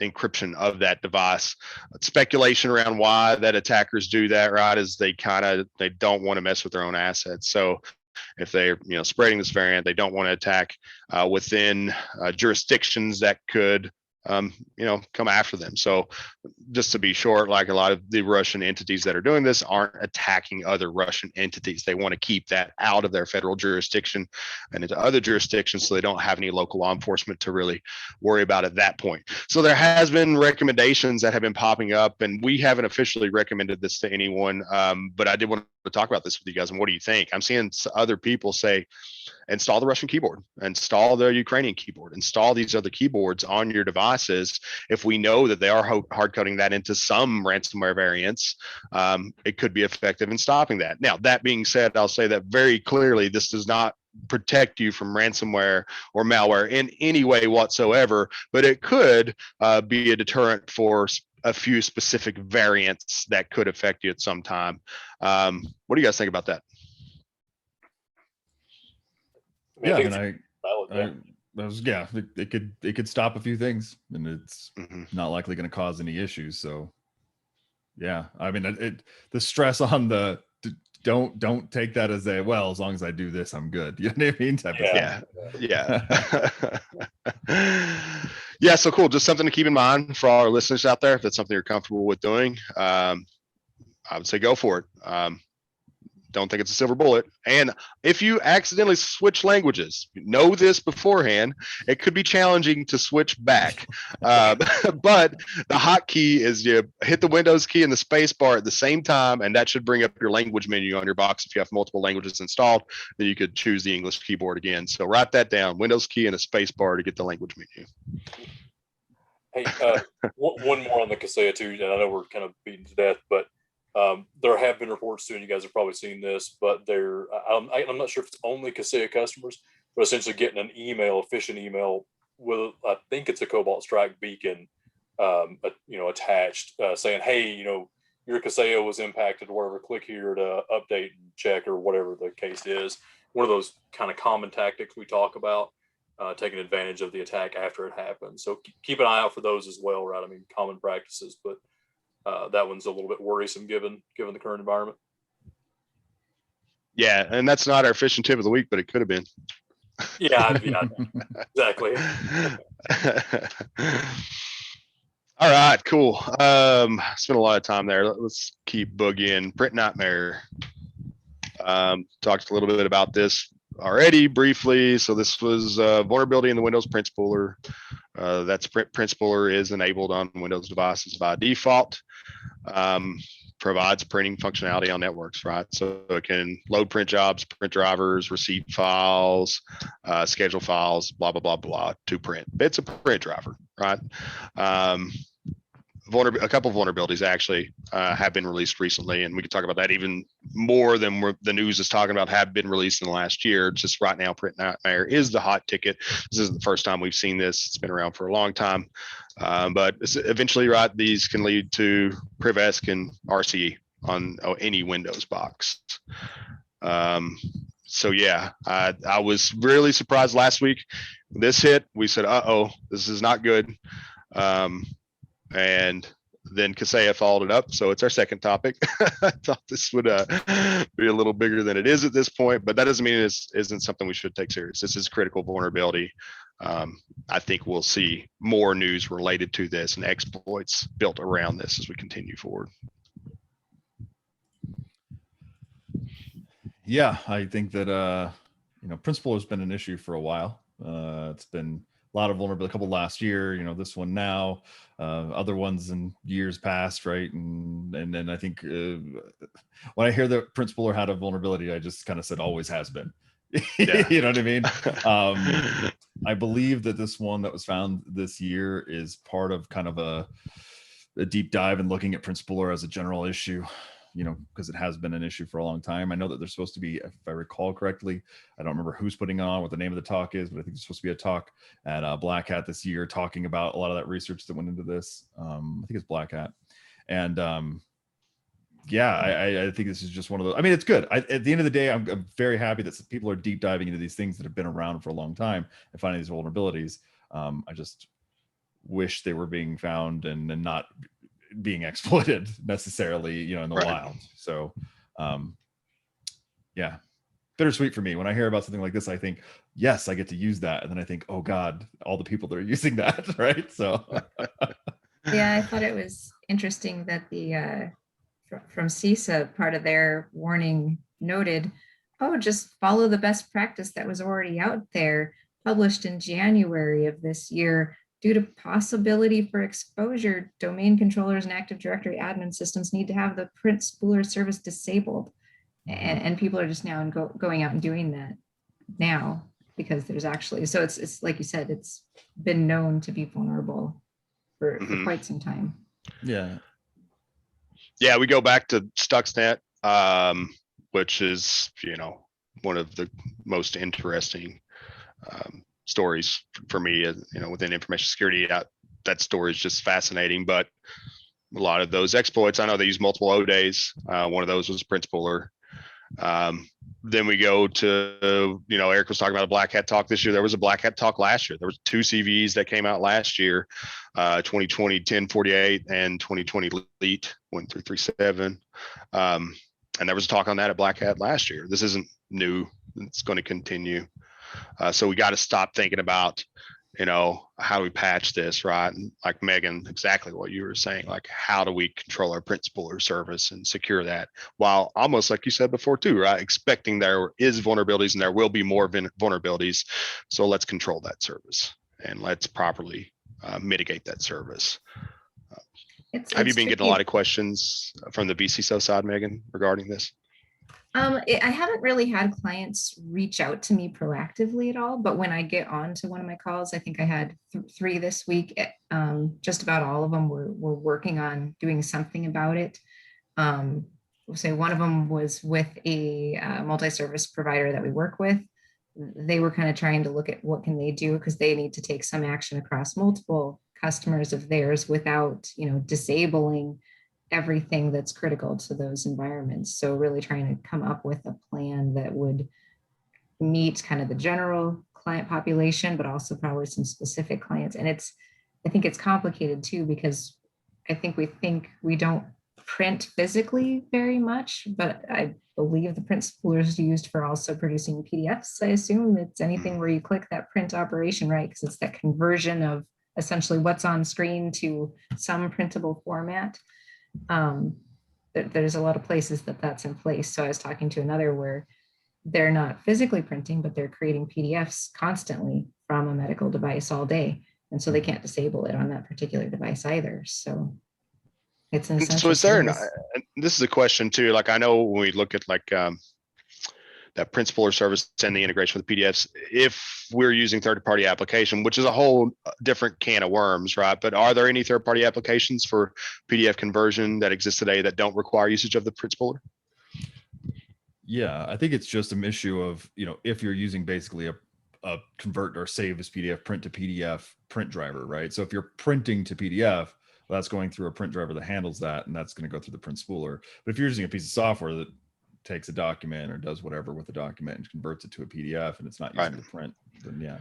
A: encryption of that device. Speculation around why that attackers do that, right, is they don't want to mess with their own assets. So if they're spreading this variant, they don't want to attack within jurisdictions that could come after them. So just to be short, like a lot of the Russian entities that are doing this aren't attacking other Russian entities. They want to keep that out of their federal jurisdiction and into other jurisdictions, so they don't have any local law enforcement to really worry about at that point. So there has been recommendations that have been popping up, and we haven't officially recommended this to anyone, but I did want to talk about this with you guys. And what do you think? I'm seeing other people say, install the Russian keyboard, install the Ukrainian keyboard, install these other keyboards on your devices. If we know that they are hard coding that into some ransomware variants, it could be effective in stopping that. Now, that being said, I'll say that very clearly, this does not protect you from ransomware or malware in any way whatsoever, but it could be a deterrent for a few specific variants that could affect you at some time. What do you guys think about that?
B: Yeah, I it could stop a few things, and it's
A: Mhm.
B: not likely going to cause any issues. So yeah, I mean, the stress on don't take that as as long as I do this, I'm good. You know what I mean? Type of thing.
A: Yeah. Yeah. So cool. Just something to keep in mind for all our listeners out there. If that's something you're comfortable with doing, I would say go for it. Don't think it's a silver bullet. And if you accidentally switch languages, know this beforehand. It could be challenging to switch back. But the hotkey is you hit the Windows key and the space bar at the same time, and that should bring up your language menu on your box. If you have multiple languages installed, then you could choose the English keyboard again. So write that down, Windows key and a space bar to get the language menu.
D: Hey, one more on the Kaseya too. And I know we're kind of beaten to death, but there have been reports too, and you guys have probably seen this, but I'm not sure if it's only Kaseya customers, but essentially getting an email, a phishing email with, I think it's a Cobalt Strike beacon, attached, saying, hey, your Kaseya was impacted or whatever, click here to update and check or whatever the case is. One of those kind of common tactics we talk about, taking advantage of the attack after it happens. So keep an eye out for those as well, right? I mean, common practices, but that one's a little bit worrisome given the current environment.
A: Yeah, and that's not our phishing tip of the week, but it could have been.
D: Yeah, exactly.
A: All right, cool. Spent a lot of time there. Let's keep boogieing. PrintNightmare. Talked a little bit about this already briefly. So this was a vulnerability in the Windows print spooler. That's print spooler is enabled on Windows devices by default. Provides printing functionality on networks, right? So it can load print jobs, print drivers, receive files, schedule files, blah, blah, blah, blah, to print. It's a print driver, right? A couple of vulnerabilities actually have been released recently, and we can talk about that even more than the news is talking about have been released in the last year. Just right now, PrintNightmare is the hot ticket. This isn't the first time we've seen this. It's been around for a long time, but eventually, right, these can lead to PrivEsk and RCE on any Windows box. So yeah, I was really surprised last week. This hit, we said, "Uh-oh, this is not good." And then Kaseya followed it up. So it's our second topic. I thought this would be a little bigger than it is at this point, but that doesn't mean it isn't something we should take serious. This is critical vulnerability. I think we'll see more news related to this and exploits built around this as we continue forward.
B: Yeah, I think that print spooler has been an issue for a while. It's been a lot of vulnerability, a couple last year, this one now, other ones in years past, right? And then I think when I hear that print spooler had a vulnerability, I just kind of said always has been.
A: Yeah.
B: You know what I mean? I believe that this one that was found this year is part of kind of a deep dive and looking at print spooler as a general issue, because it has been an issue for a long time. I know that there's supposed to be, if I recall correctly, I don't remember who's putting on, what the name of the talk is, but I think there's supposed to be a talk at Black Hat this year talking about a lot of that research that went into this. I think it's Black Hat. And yeah, I think this is just one of those. I mean, it's good. At the end of the day, I'm very happy that people are deep diving into these things that have been around for a long time and finding these vulnerabilities. I just wish they were being found and not being exploited necessarily, in the wild. So yeah, bittersweet for me. When I hear about something like this, I think, yes, I get to use that. And then I think, oh God, all the people that are using that, right? So
C: yeah, I thought it was interesting that the from CISA, part of their warning noted, just follow the best practice that was already out there, published in January of this year. Due to possibility for exposure, domain controllers and Active Directory admin systems need to have the print spooler service disabled. And people are just now going out and doing that now because there's actually, so it's like you said, it's been known to be vulnerable for quite some time.
B: Yeah.
A: Yeah, we go back to Stuxnet, which is, one of the most interesting stories for me, within information security. That story is just fascinating, but a lot of those exploits, I know they use multiple O days. One of those was print spooler. then we go to, Eric was talking about a black hat talk this year. There was a black hat talk last year. There was 2 CVs that came out last year, 2020 1048 and 2020 Elite 1337. And there was a talk on that at Black Hat last year. This isn't new. It's going to continue. So we got to stop thinking about, how do we patch this, right? And like Megan, exactly what you were saying, like how do we control our print spooler service and secure that, while almost like you said before too, right? Expecting there is vulnerabilities and there will be more vulnerabilities. So let's control that service and let's properly mitigate that service. Have you been getting a lot of questions from the VCSO side, Megan, regarding this?
C: I haven't really had clients reach out to me proactively at all, but when I get on to one of my calls, I think I had 3 this week, just about all of them were working on doing something about it. So one of them was with a multi-service provider that we work with. They were kind of trying to look at what can they do, because they need to take some action across multiple customers of theirs without, disabling everything that's critical to those environments. So really trying to come up with a plan that would meet kind of the general client population, but also probably some specific clients. And I think it's complicated too, because I think we don't print physically very much, but I believe the print spooler is used for also producing PDFs. I assume it's anything where you click that print operation, right? Because it's that conversion of essentially what's on screen to some printable format. There's a lot of places that's in place. So I was talking to another where they're not physically printing, but they're creating PDFs constantly from a medical device all day. And so they can't disable it on that particular device either. So it's an essential.
A: So is there,
C: service.
A: this is a question too, like I know when we look at like that print spooler service and the integration with PDFs, if we're using third-party application, which is a whole different can of worms, right? But are there any third-party applications for PDF conversion that exist today that don't require usage of the print spooler?
B: Yeah, I think it's just an issue of, if you're using basically a convert or save as PDF, print to PDF print driver, right? So if you're printing to PDF, well, that's going through a print driver that handles that, and that's going to go through the print spooler. But if you're using a piece of software that takes a document or does whatever with the document and converts it to a PDF and it's not using the print, then yeah.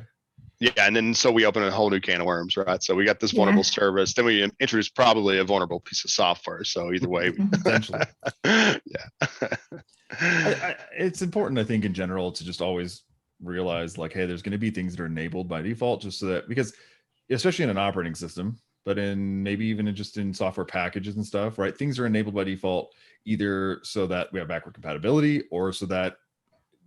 A: Yeah, and then so we open a whole new can of worms, right? So we got this vulnerable service, then we introduce probably a vulnerable piece of software. So either way,
B: potentially.
A: Yeah.
B: It's important, I think, in general, to just always realize like, hey, there's going to be things that are enabled by default, just so that, because especially in an operating system, but in maybe even just in software packages and stuff, right? Things are enabled by default, either so that we have backward compatibility, or so that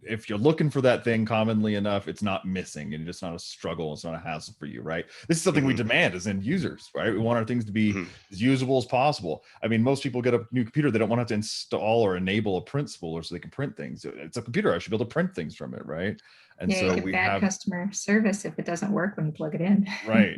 B: if you're looking for that thing commonly enough, it's not missing and it's not a struggle. It's not a hassle for you, right? This is something we demand as end users, right? We want our things to be as usable as possible. I mean, most people get a new computer, they don't want to have to install or enable a print spooler so they can print things. It's a computer, I should be able to print things from it, right? And
C: yeah,
B: so
C: we have customer service if it doesn't work when you plug it in.
B: Right.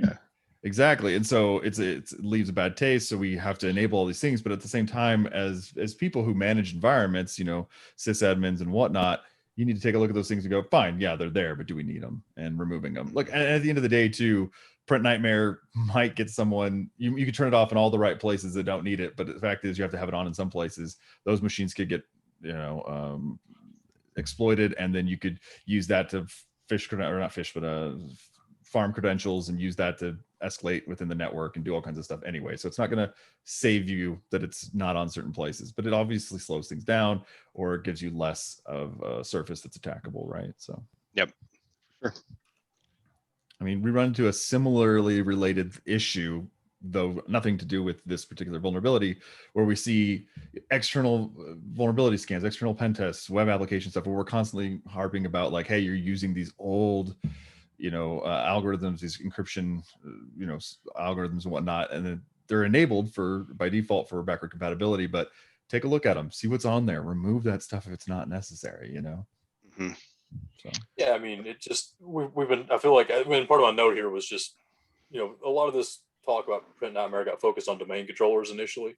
B: Exactly. And so it leaves a bad taste. So we have to enable all these things. But at the same time, as people who manage environments, sysadmins and whatnot, you need to take a look at those things and go, fine, yeah, they're there, but do we need them? And removing them. Look, at the end of the day, too, PrintNightmare might get someone, you can turn it off in all the right places that don't need it. But the fact is you have to have it on in some places. Those machines could get, exploited. And then you could use that to farm credentials and use that to escalate within the network and do all kinds of stuff anyway. So it's not going to save you that it's not on certain places, but it obviously slows things down or it gives you less of a surface that's attackable, right? So,
A: yep. Sure.
B: I mean, we run into a similarly related issue, though nothing to do with this particular vulnerability, where we see external vulnerability scans, external pen tests, web application stuff, where we're constantly harping about like, hey, you're using these old algorithms, these encryption, algorithms and whatnot, and then they're enabled by default for backward compatibility. But take a look at them, see what's on there, remove that stuff if it's not necessary. So
D: yeah, I mean, it just we've been. I feel like part of my note here was just a lot of this talk about PrintNightmare got focused on domain controllers initially.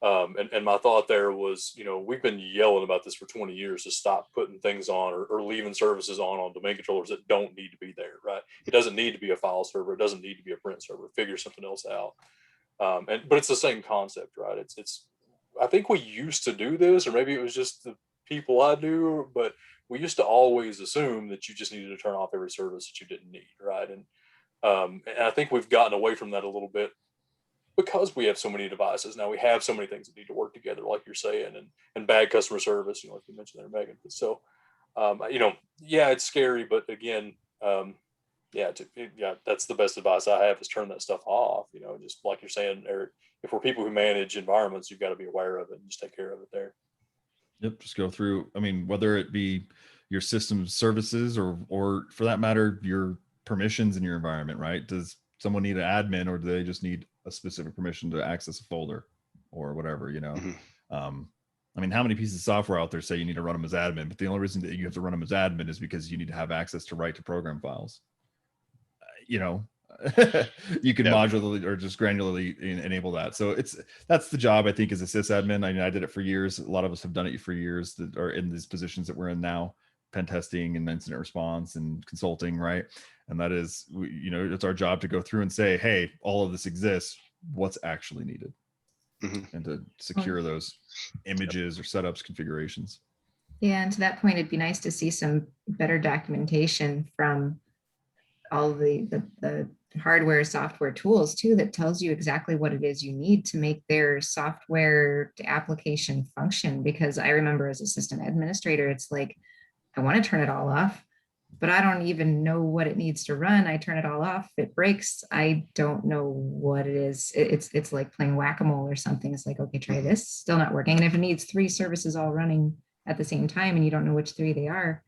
D: And my thought there was, we've been yelling about this for 20 years to stop putting things on or leaving services on domain controllers that don't need to be there, right? It doesn't need to be a file server. It doesn't need to be a print server. Figure something else out. But it's the same concept, right? It's I think we used to do this, or maybe it was just the people I do, but we used to always assume that you just needed to turn off every service that you didn't need, right? And I think we've gotten away from that a little bit because we have so many devices now. We have so many things that need to work together, like you're saying, and bad customer service, like you mentioned there, Megan. So, yeah, it's scary, but again, that's the best advice I have is turn that stuff off. Just like you're saying, Eric, if we're people who manage environments, you've got to be aware of it and just take care of it there.
B: Yep. Just go through. I mean, whether it be your system services or for that matter, your permissions in your environment, right? Does someone need an admin, or do they just need a specific permission to access a folder or whatever,
A: Mm-hmm.
B: I mean, how many pieces of software out there say you need to run them as admin, but the only reason that you have to run them as admin is because you need to have access to write to program files. You can modularly or just granularly enable that. So that's the job, I think, as a sysadmin. I mean, I did it for years. A lot of us have done it for years that are in these positions that we're in now, pen testing and incident response and consulting, right? And that is, it's our job to go through and say, hey, all of this exists. What's actually needed? Mm-hmm. And to secure those images or setups, configurations.
C: Yeah, and to that point, it'd be nice to see some better documentation from all the hardware, software tools too, that tells you exactly what it is you need to make their software to application function. Because I remember as a system administrator, it's like, I want to turn it all off, but I don't even know what it needs to run. I turn it all off, it breaks. I don't know what it is. It's like playing whack-a-mole or something. It's like, okay, try this, still not working. And if it needs 3 services all running at the same time and you don't know which 3 they are,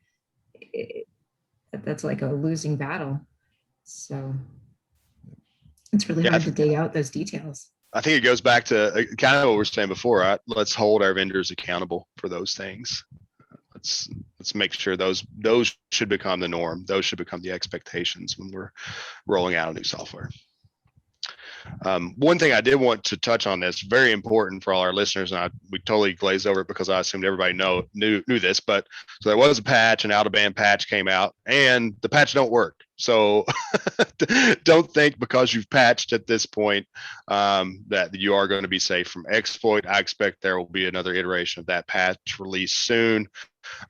C: that's like a losing battle. So it's really hard to dig out those details.
A: I think it goes back to kind of what we were saying before, right? Let's hold our vendors accountable for those things. Let's make sure those should become the norm. Those should become the expectations when we're rolling out a new software. One thing I did want to touch on this, very important for all our listeners, and we totally glazed over it because I assumed everybody knew this, but so there was a patch, an out-of-band patch came out, and the patch don't work. So don't think because you've patched at this point that you are going to be safe from exploit. I expect there will be another iteration of that patch released soon.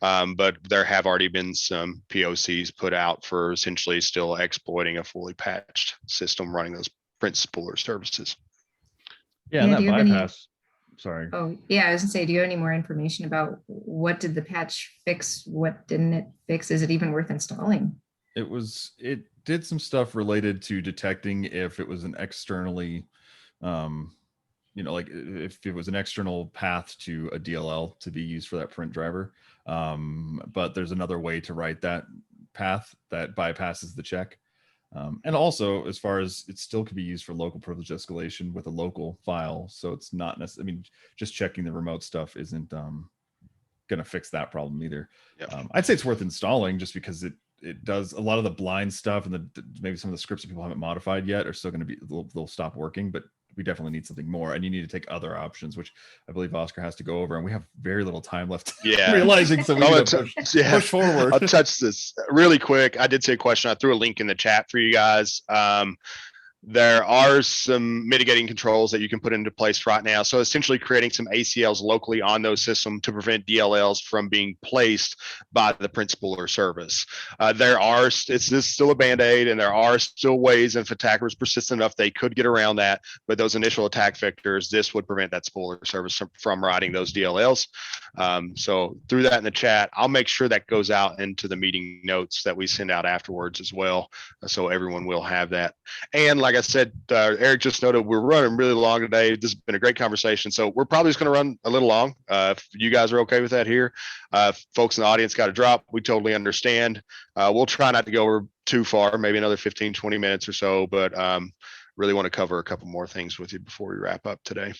A: But there have already been some POCs put out for essentially still exploiting a fully patched system running those print spooler services.
B: Yeah, and that bypass. Sorry.
C: Oh, yeah, I was gonna say, do you have any more information about what did the patch fix? What didn't it fix? Is it even worth installing?
B: It did some stuff related to detecting if it was an externally, like if it was an external path to a DLL to be used for that print driver. But there's another way to write that path that bypasses the check. And also, as far as it still could be used for local privilege escalation with a local file. So it's not necessarily, just checking the remote stuff isn't going to fix that problem either. Yep. I'd say it's worth installing just because it does a lot of the blind stuff, and maybe some of the scripts that people haven't modified yet are still going to be, they'll stop working, but we definitely need something more, and you need to take other options, which I believe Oscar has to go over, and we have very little time left.
A: Yeah,
B: realizing, so we need to push forward.
A: I'll touch this really quick. I did see a question. I threw a link in the chat for you guys. There are some mitigating controls that you can put into place right now. So essentially creating some ACLs locally on those systems to prevent DLLs from being placed by the print spooler service. It's still a Band-Aid, and there are still ways, and if attackers persistent enough, they could get around that. But those initial attack vectors, this would prevent that spooler service from writing those DLLs. So through that in the chat, I'll make sure that goes out into the meeting notes that we send out afterwards as well. So everyone will have that. And like I said, Eric just noted, we're running really long today. This has been a great conversation. So we're probably just going to run a little long. If you guys are okay with that here, folks in the audience got to drop. We totally understand. We'll try not to go over too far, maybe another 15, 20 minutes or so, but really want to cover a couple more things with you before we wrap up today.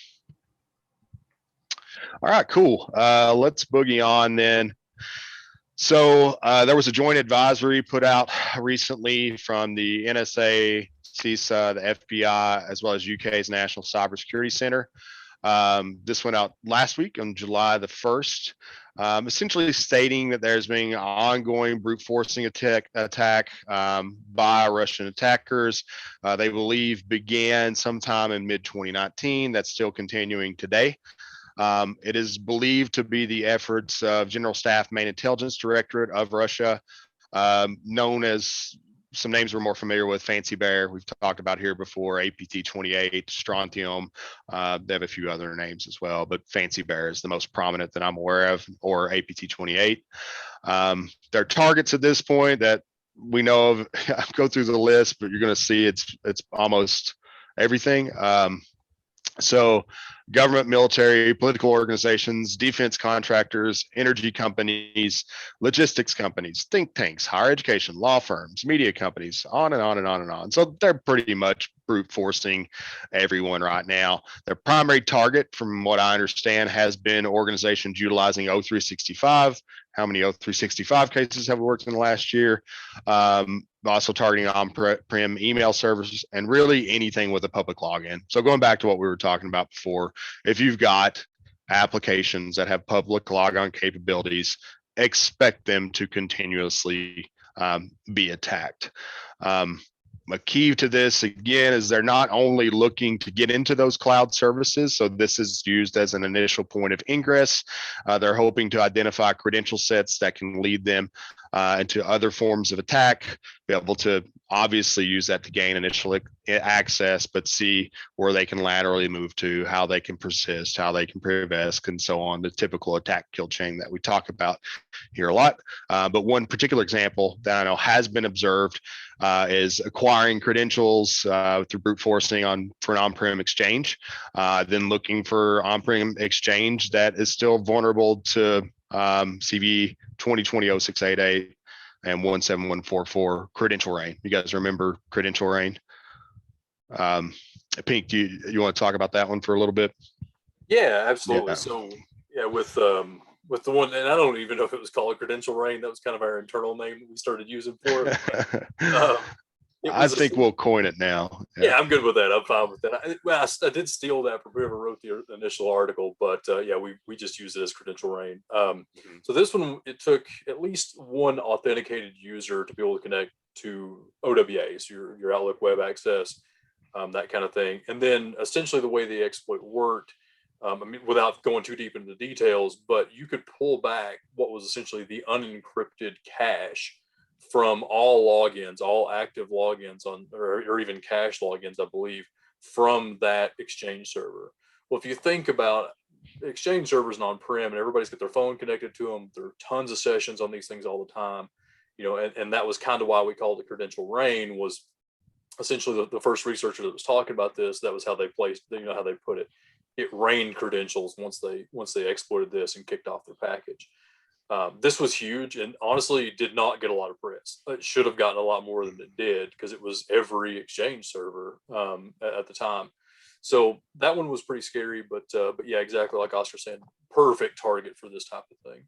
A: All right, cool. Let's boogie on then. So there was a joint advisory put out recently from the NSA, CISA, the FBI, as well as UK's National Cybersecurity Center. This went out last week on July the 1st, essentially stating that there's been ongoing brute forcing attack by Russian attackers. They believe began sometime in mid-2019. That's still continuing today. It is believed to be the efforts of General Staff Main Intelligence Directorate of Russia, known as, some names we're more familiar with, Fancy Bear, we've talked about here before, APT-28, Strontium. They have a few other names as well, but Fancy Bear is the most prominent that I'm aware of, or APT-28. Their targets at this point that we know of, I'll go through the list, but you're going to see it's almost everything. So government, military, political organizations, defense contractors, energy companies, logistics companies, think tanks, higher education, law firms, media companies, on and on and on and on. So they're pretty much brute forcing everyone right now. Their primary target, from what I understand, has been organizations utilizing O365. How many O365 cases have we worked in the last year? Also targeting on-prem email servers and really anything with a public login. So going back to what we were talking about before, if you've got applications that have public logon capabilities, expect them to continuously be attacked. A key to this, again, is they're not only looking to get into those cloud services, so this is used as an initial point of ingress. They're hoping to identify credential sets that can lead them into other forms of attack, be able to obviously use that to gain initial access, but see where they can laterally move to, how they can persist, how they can prevest, and so on, the typical attack kill chain that we talk about here a lot. But one particular example that I know has been observed is acquiring credentials through brute forcing for an on-prem exchange, then looking for on-prem exchange that is still vulnerable to CV 2020-0688 and 17144 Credential Rain. You guys remember Credential Rain? Pink, do you want to talk about that one for a little bit?
D: Yeah, absolutely.
A: Yeah.
D: So yeah, with the one, and I don't even know if it was called Credential Rain. That was kind of our internal name that we started using for it.
A: I think we'll coin it now.
D: Yeah, I'm good with that. I'm fine with that. I did steal that from whoever wrote the initial article, but yeah, we just use it as Credential Rain. So this one, it took at least one authenticated user to be able to connect to OWA, so your Outlook Web Access, that kind of thing. And then essentially the way the exploit worked, I mean, without going too deep into the details, but you could pull back what was essentially the unencrypted cache from all logins, all active logins or even cache logins, I believe, from that Exchange server. Well, if you think about Exchange servers and on-prem, and everybody's got their phone connected to them, there are tons of sessions on these things all the time, and that was kind of why we called it Credential Rain. Was essentially the first researcher that was talking about this. That was how they placed, how they put it. It rained credentials once they exploited this and kicked off their package. This was huge and honestly did not get a lot of press. It should have gotten a lot more than it did because it was every Exchange server at the time. So that one was pretty scary, but yeah, exactly like Oscar said, perfect target for this type of thing.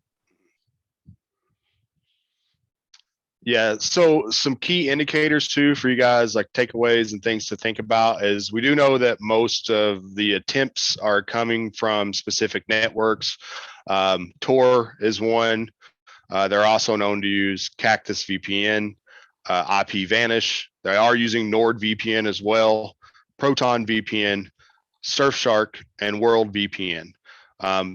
A: Yeah, so some key indicators too for you guys, like takeaways and things to think about, is we do know that most of the attempts are coming from specific networks. Tor is one. They're also known to use Cactus VPN, IP Vanish. They are using NordVPN as well, Proton VPN, Surfshark, and World VPN.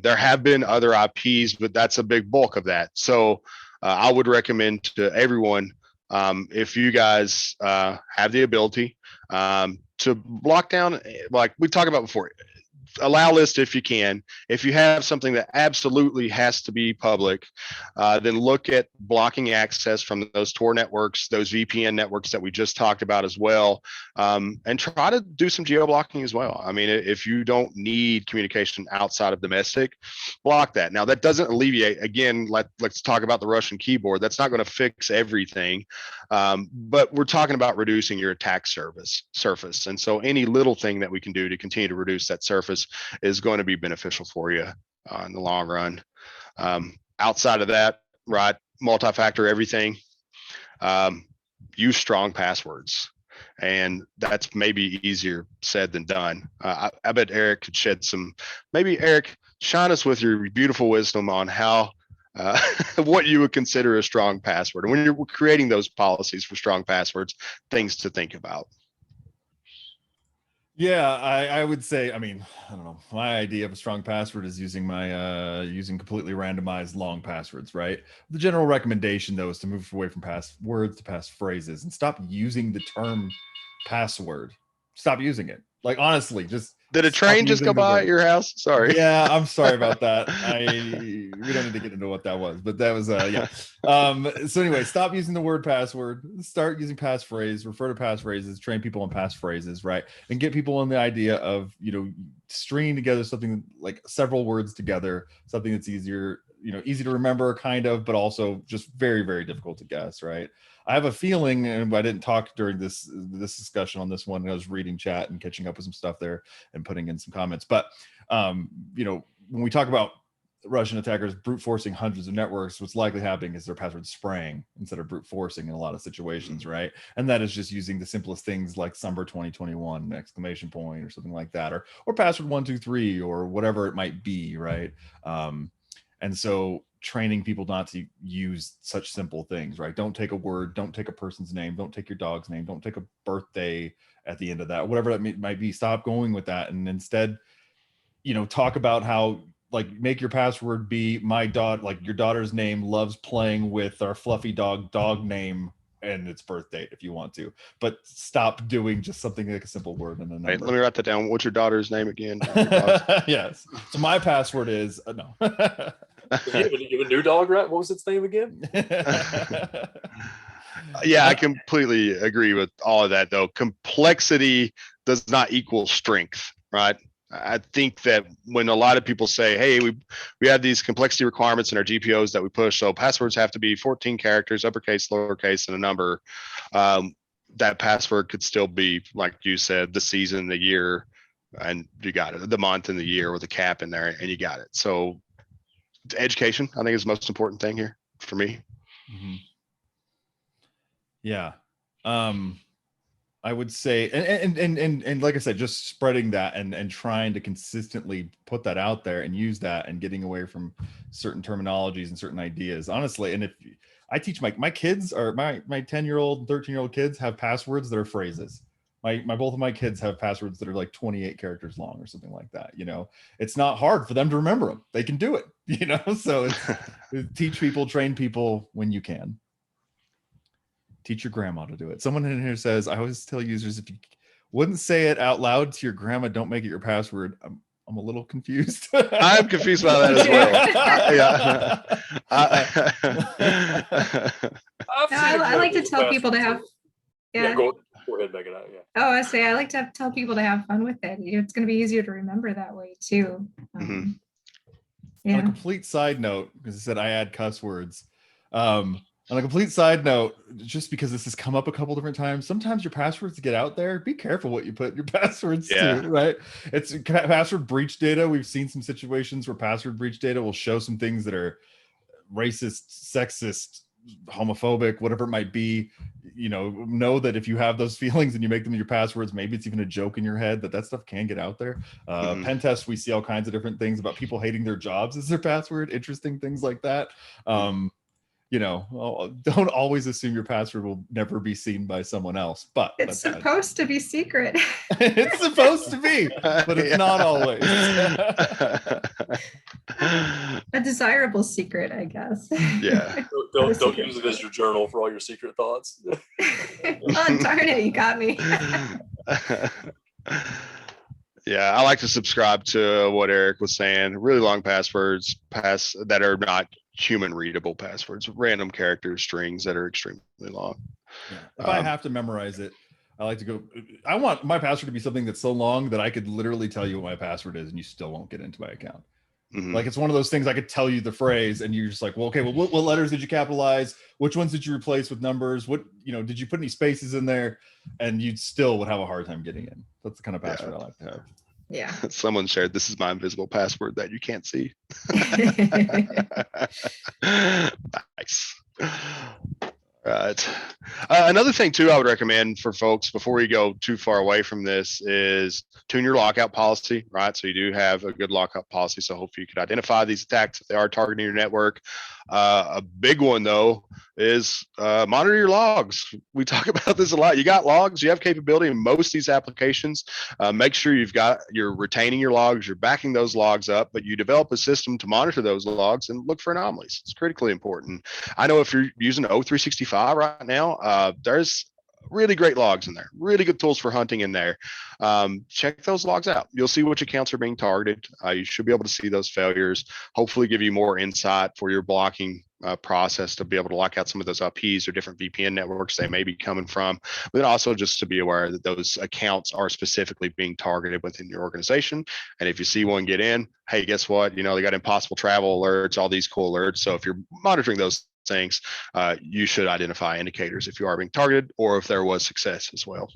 A: There have been other IPs, but that's a big bulk of that. So I would recommend to everyone, if you guys have the ability to block down, like we talked about before, allow list if you can. If you have something that absolutely has to be public, then look at blocking access from those Tor networks, those VPN networks that we just talked about as well, and try to do some geo blocking as well. I mean, if you don't need communication outside of domestic, block that. Now, that doesn't alleviate, again, let's talk about the Russian keyboard. That's not going to fix everything, but we're talking about reducing your attack surface. And so any little thing that we can do to continue to reduce that surface is going to be beneficial for you in the long run. Outside of that, right, multi-factor everything, use strong passwords. And that's maybe easier said than done. I bet Eric could shed some, maybe Eric, shine us with your beautiful wisdom on how what you would consider a strong password. And when you're creating those policies for strong passwords, things to think about.
B: Yeah, I would say, I mean, I don't know. My idea of a strong password is using my using completely randomized long passwords, right? The general recommendation though is to move away from passwords to passphrases and stop using the term password. Stop using it. Like honestly, just
A: Did a
B: stop
A: train just go
B: using the
A: by at
B: word.
A: your house? Sorry.
B: Yeah, I'm sorry about that. We don't need to get into what that was, but that was yeah. So anyway, stop using the word password, start using passphrase, refer to passphrases, train people on passphrases, right? And get people on the idea of, stringing together something like several words together, something that's easier, easy to remember kind of, but also just very, very difficult to guess, right? I have a feeling, and I didn't talk during this discussion on this one. I was reading chat and catching up with some stuff there and putting in some comments. But when we talk about Russian attackers brute forcing hundreds of networks, what's likely happening is their password spraying instead of brute forcing in a lot of situations, right? And that is just using the simplest things like Summer 2021 exclamation point or something like that, or password 123 or whatever it might be, right? And so training people not to use such simple things, right? Don't take a word, don't take a person's name, don't take your dog's name, don't take a birthday at the end of that, whatever that might be. Stop going with that, and instead, talk about how, like, make your password be my dog, like your daughter's name loves playing with our fluffy dog name and its birth date if you want to, but stop doing just something like a simple word and a number.
A: Wait, let me write that down. What's your daughter's name again?
B: Yes. So my password is no.
D: You have a new dog, right? What was its name again?
A: Yeah, I completely agree with all of that, though. Complexity does not equal strength, right? I think that when a lot of people say, hey, we have these complexity requirements in our GPOs that we push, so passwords have to be 14 characters, uppercase, lowercase, and a number, that password could still be, like you said, the season, the year, and you got it, the month and the year with a cap in there, and you got it. So education, I think, is the most important thing here for me.
B: Mm-hmm. Yeah. I would say, and like I said, just spreading that and trying to consistently put that out there and use that and getting away from certain terminologies and certain ideas, honestly. And if I teach my kids, or my 10-year-old, 13-year-old kids have passwords that are phrases. My both of my kids have passwords that are like 28 characters long or something like that. It's not hard for them to remember them. They can do it, so it's teach people, train people when you can. Teach your grandma to do it. Someone in here says, I always tell users, if you wouldn't say it out loud to your grandma, don't make it your password. I'm a little confused.
A: I'm confused by that as well.
C: I like to tell people to have.
D: Yeah, go ahead, Megan. Yeah.
C: Oh, I say I like to tell people to have fun with it. It's going to be easier to remember that way too.
B: Yeah. On a complete side note, because I said I add cuss words. On a complete side note, just because this has come up a couple different times, sometimes your passwords get out there. Be careful what you put your passwords to, right? It's password breach data. We've seen some situations where password breach data will show some things that are racist, sexist, homophobic, whatever it might be. Know that if you have those feelings and you make them your passwords, maybe it's even a joke in your head, that stuff can get out there. Pen tests, we see all kinds of different things about people hating their jobs as their password, interesting things like that. Don't always assume your password will never be seen by someone else, but
C: it's supposed to be secret.
B: It's supposed to be, but it's not always.
C: A desirable secret, I guess.
A: Yeah.
D: Don't use it as your journal for all your secret thoughts.
C: Oh, darn it, you got me.
A: Yeah, I like to subscribe to what Eric was saying. Really long passwords, that are not human readable passwords, random characters, strings that are extremely long.
B: Yeah. If I have to memorize it, I like to go. I want my password to be something that's so long that I could literally tell you what my password is, and you still won't get into my account. Like, it's one of those things I could tell you the phrase, and you're just like, well, okay, well, what letters did you capitalize? Which ones did you replace with numbers? What, did you put any spaces in there? And you still would have a hard time getting in. That's the kind of password I like to have.
C: Yeah.
A: Someone shared, this is my invisible password that you can't see. Nice. Right. Another thing too, I would recommend for folks before you go too far away from this is tune your lockout policy, right? So you do have a good lockout policy. So hopefully you can identify these attacks if they are targeting your network. A big one though is monitor your logs. We talk about this a lot. You got logs, you have capability in most of these applications. Make sure you're retaining your logs, you're backing those logs up, but you develop a system to monitor those logs and look for anomalies. It's critically important. I know if you're using O365 right now, there's really great logs in there, really good tools for hunting in there. Check those logs out. You'll see which accounts are being targeted. You should be able to see those failures, hopefully give you more insight for your blocking process to be able to lock out some of those IPs or different VPN networks they may be coming from, but then also just to be aware that those accounts are specifically being targeted within your organization. And if you see one get in, hey, guess what? They got impossible travel alerts, all these cool alerts. So if you're monitoring those things, you should identify indicators if you are being targeted or if there was success as well.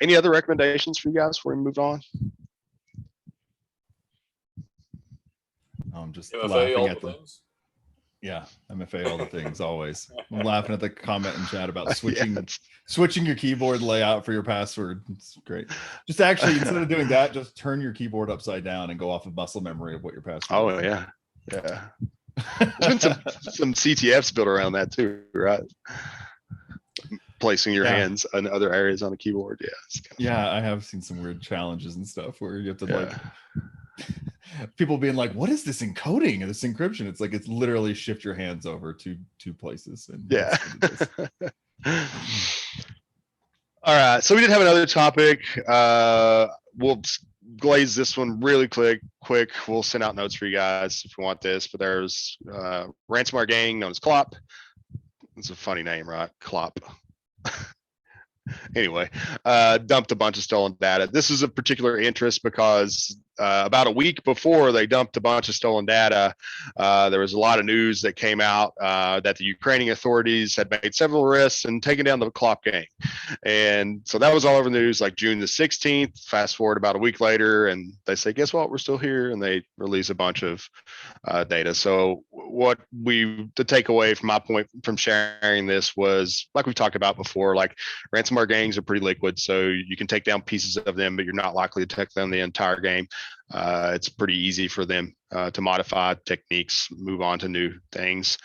A: Any other recommendations for you guys before we move on?
B: I'm just
D: MFA,
B: laughing
D: all
B: at
D: the
B: the
D: things.
B: yeah, MFA, all the things always. I'm laughing at the comment in chat about switching
A: Yeah,
B: switching your keyboard layout for your password. It's great. Just actually, instead of doing that, just turn your keyboard upside down and go off of muscle memory of what your password is.
A: Oh yeah. There's been some CTFs built around that too, right? Placing your hands in other areas on the keyboard.
B: Yeah, I have seen some weird challenges and stuff where you have to like people being like, what is this encoding and this encryption? It's like it's literally shift your hands over to two places. And
A: all right, so we did have another topic. We'll glaze this one really quick. We'll send out notes for you guys if you want this, but there's a ransomware gang known as Cl0p. It's a funny name, right? Cl0p. Anyway, dumped a bunch of stolen data. This is of particular interest because about a week before they dumped a bunch of stolen data, there was a lot of news that came out that the Ukrainian authorities had made several arrests and taken down the Cl0p gang. And so that was all over the news like June the 16th. Fast forward about a week later, and they say, guess what? We're still here. And they release a bunch of data. So the takeaway from my point from sharing this was, like we've talked about before, like ransomware gangs are pretty liquid. So you can take down pieces of them, but you're not likely to take down the entire game. It's pretty easy for them to modify techniques, move on to new things,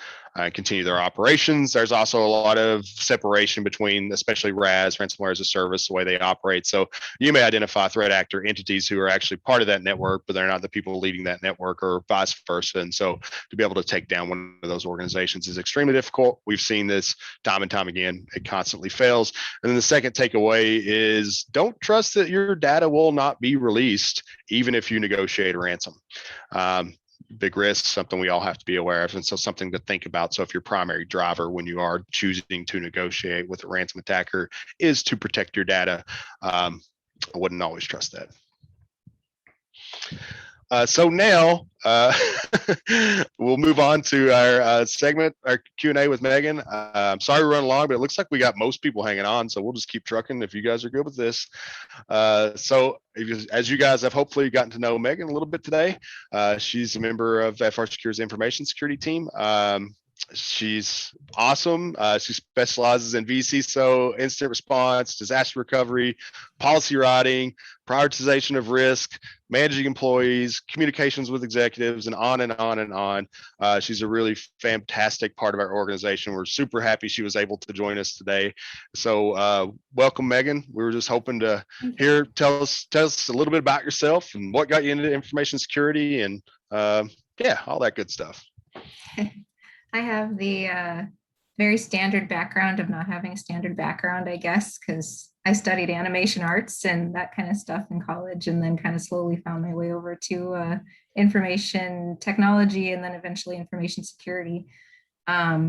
A: continue their operations. There's also a lot of separation between, especially RAS, ransomware as a service, the way they operate. So you may identify threat actor entities who are actually part of that network, but they're not the people leading that network, or vice versa. And so to be able to take down one of those organizations is extremely difficult. We've seen this time and time again. It constantly fails. And then the second takeaway is don't trust that your data will not be released, even if you negotiate a ransom. Big risk, something we all have to be aware of, and so something to think about. So if your primary driver when you are choosing to negotiate with a ransom attacker is to protect your data, I wouldn't always trust that. So now we'll move on to our segment, our Q&A with Megan. I'm sorry we're running long, but it looks like we got most people hanging on, so we'll just keep trucking if you guys are good with this. So as you guys have hopefully gotten to know Megan a little bit today, she's a member of FRSecure's information security team. She's awesome. She specializes in VCSO, incident response, disaster recovery, policy writing, prioritization of risk, managing employees, communications with executives, and on and on and on. She's a really fantastic part of our organization. We're super happy she was able to join us today. So welcome, Megan. We were just hoping to hear, tell us a little bit about yourself and what got you into information security and yeah, all that good stuff.
C: I have the very standard background of not having a standard background, I guess, because I studied animation arts and that kind of stuff in college, and then kind of slowly found my way over to information technology and then eventually information security. Yeah,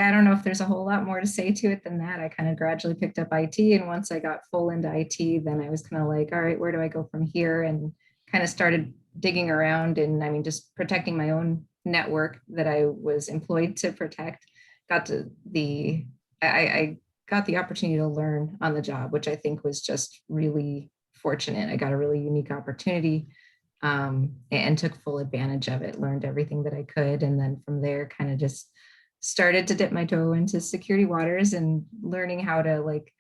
C: I don't know if there's a whole lot more to say to it than that. I kind of gradually picked up IT, and once I got full into IT, then I was kind of like, all right, where do I go from here? And kind of started digging around, and I mean, just protecting my own network that I was employed to protect. I got the opportunity to learn on the job, which I think was just really fortunate. I got a really unique opportunity and took full advantage of it, learned everything that I could. And then from there, kind of just started to dip my toe into security waters and learning how to like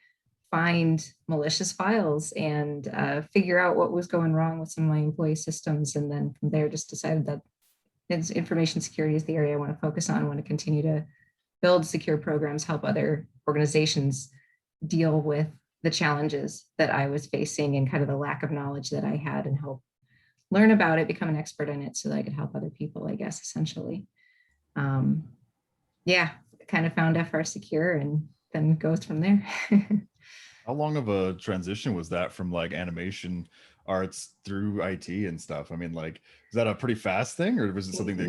C: find malicious files and figure out what was going wrong with some of my employee systems. And then from there, just decided that it's information security is the area I want to focus on. I want to continue to build secure programs, help other organizations deal with the challenges that I was facing and kind of the lack of knowledge that I had, and help learn about it, become an expert in it so that I could help other people, I guess, essentially. Yeah, kind of found FRSecure and then goes from there.
B: How long of a transition was that from like animation arts through IT and stuff? I mean, like, is that a pretty fast thing, or was it something that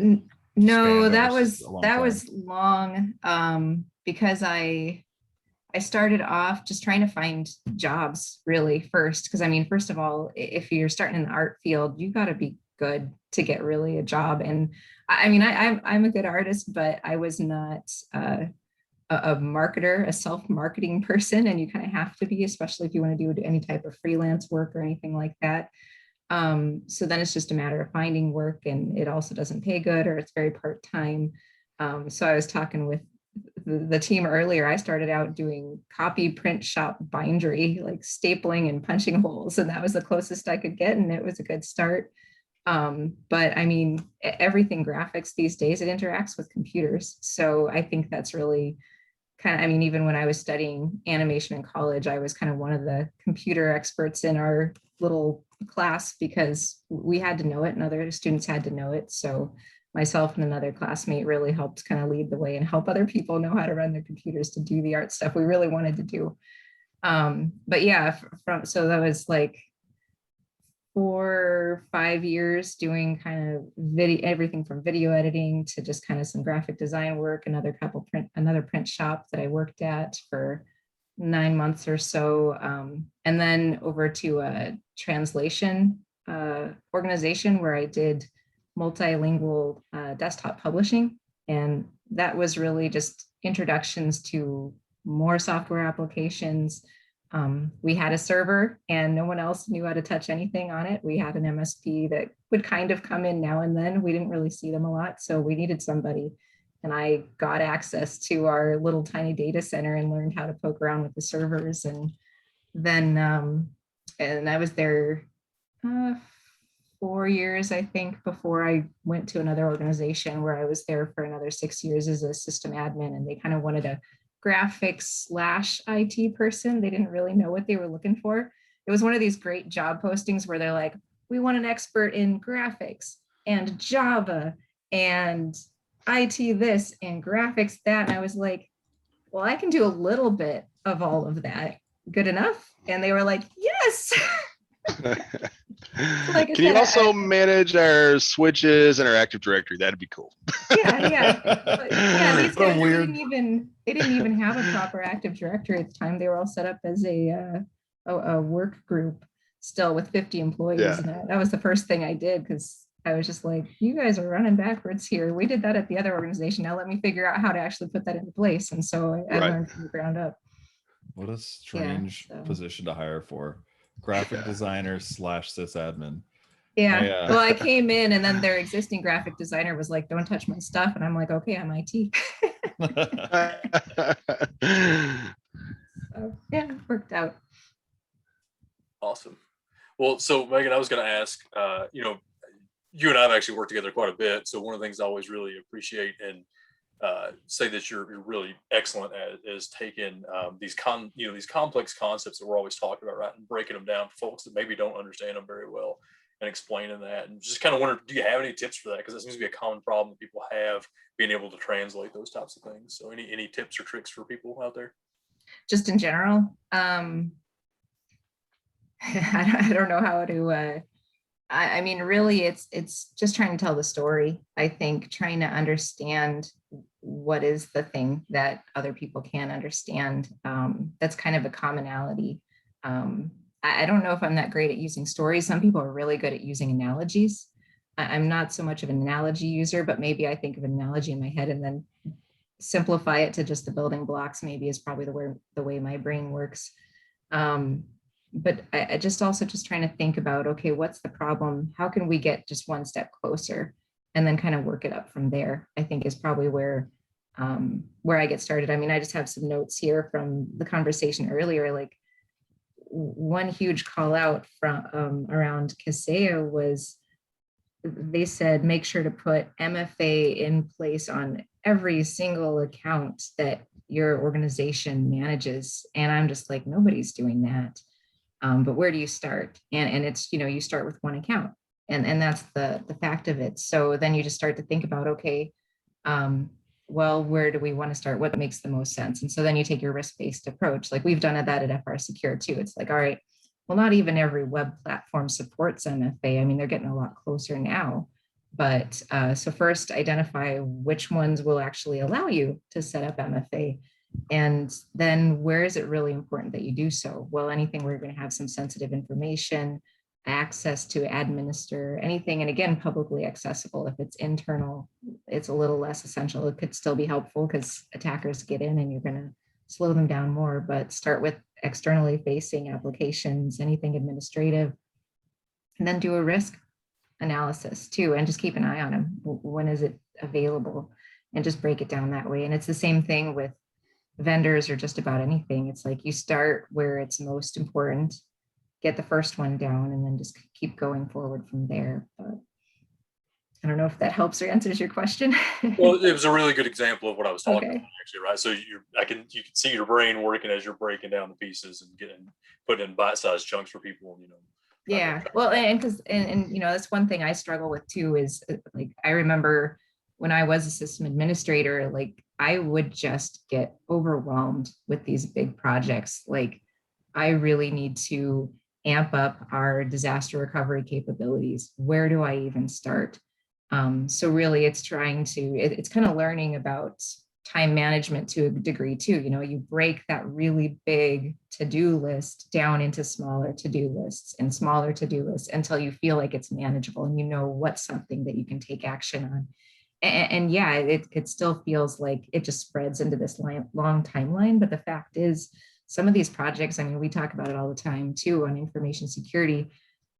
C: No,
B: spanned
C: that
B: over
C: was
B: a long
C: that
B: time?
C: was long, because I started off just trying to find jobs really first. Because I mean, first of all, if you're starting in the art field, you got to be good to get really a job. And I mean, I'm a good artist, but I was not a marketer, a self-marketing person, and you kind of have to be, especially if you want to do any type of freelance work or anything like that. So then it's just a matter of finding work, and it also doesn't pay good, or it's very part-time. So I was talking with the team earlier. I started out doing copy print shop bindery, like stapling and punching holes, and that was the closest I could get, and it was a good start. But I mean, everything graphics these days, it interacts with computers. So I think that's really kind of, I mean, even when I was studying animation in college, I was kind of one of the computer experts in our little class, because we had to know it and other students had to know it. So myself and another classmate really helped kind of lead the way and help other people know how to run their computers to do the art stuff we really wanted to do. But yeah, so that was like 4 or 5 years doing kind of everything from video editing to just kind of some graphic design work, another print shop that I worked at for 9 months or so, and then over to a translation organization where I did multilingual desktop publishing, and that was really just introductions to more software applications. We had a server and no one else knew how to touch anything on it. We had an MSP that would kind of come in now and then. We didn't really see them a lot, so we needed somebody. And I got access to our little tiny data center and learned how to poke around with the servers. And then, and I was there 4 years, I think, before I went to another organization where I was there for another 6 years as a system admin. And they kind of wanted a graphics/IT person. They didn't really know what they were looking for. It was one of these great job postings where they're like, we want an expert in graphics and Java and IT this and graphics that. And I was like, well, I can do a little bit of all of that. Good enough? And they were like, yes. Like
A: Can you also manage our switches and our Active Directory? That'd be cool.
C: Yeah. But yeah, these
B: What a
C: guys
B: weird-
C: they didn't even have a proper Active Directory at the time. They were all set up as a work group still with 50 employees.
A: Yeah.
C: And that was the first thing I did, because I was just like, you guys are running backwards here. We did that at the other organization. Now let me figure out how to actually put that into place. And so I
A: Right.
C: learned from the ground up.
B: What a strange
C: so.
B: position to hire for. Graphic designer / sysadmin.
C: Yeah. Well, I came in and then their existing graphic designer was like, don't touch my stuff. And I'm like, okay, I'm IT. So yeah, it worked out.
D: Awesome. Well, so Megan, I was going to ask, you and I have actually worked together quite a bit. So one of the things I always really appreciate and say that you're really excellent at is taking these complex concepts that we're always talking about, right, and breaking them down for folks that maybe don't understand them very well and explaining that. And just kind of wonder, do you have any tips for that? Because it seems to be a common problem that people have, being able to translate those types of things. So any tips or tricks for people out there?
C: Just in general, I don't know how to. I mean, really, it's just trying to tell the story. I think trying to understand what is the thing that other people can understand. That's kind of a commonality. I don't know if I'm that great at using stories. Some people are really good at using analogies. I'm not so much of an analogy user, but maybe I think of an analogy in my head and then simplify it to just the building blocks, maybe is probably the way my brain works. But I just trying to think about, okay, what's the problem? How can we get just one step closer and then kind of work it up from there, I think is probably where I get started. I mean, I just have some notes here from the conversation earlier, like one huge call out from around Kaseya was they said, make sure to put MFA in place on every single account that your organization manages. And I'm just like, nobody's doing that. But where do you start? And it's, you start with one account, and that's the fact of it. So then you just start to think about, okay, well, where do we want to start? What makes the most sense? And so then you take your risk-based approach. Like we've done that at FRSecure too. It's like, all right, well, not even every web platform supports MFA. I mean, they're getting a lot closer now. But so first identify which ones will actually allow you to set up MFA. And then where is it really important that you do so? Well, anything where you're going to have some sensitive information, access to administer, anything, and again, publicly accessible. If it's internal, it's a little less essential. It could still be helpful because attackers get in and you're going to slow them down more, but start with externally facing applications, anything administrative, and then do a risk analysis too, and just keep an eye on them. When is it available? And just break it down that way. And it's the same thing with vendors or just about anything. It's like you start where it's most important, get the first one down, and then just keep going forward from there. But I don't know if that helps or answers your question.
D: Well, it was a really good example of what I was talking
C: Okay.
D: about, actually, right? So you can see your brain working as you're breaking down the pieces and putting in bite-sized chunks for people,
C: Yeah, well, and because that's one thing I struggle with too is like I remember when I was a system administrator, like I would just get overwhelmed with these big projects. Like I really need to amp up our disaster recovery capabilities. Where do I even start? So really it's it's kind of learning about time management to a degree too. You break that really big to-do list down into smaller to-do lists and smaller to-do lists until you feel like it's manageable and what's something that you can take action on. And yeah, it still feels like it just spreads into this long timeline. But the fact is, some of these projects, I mean, we talk about it all the time too on information security.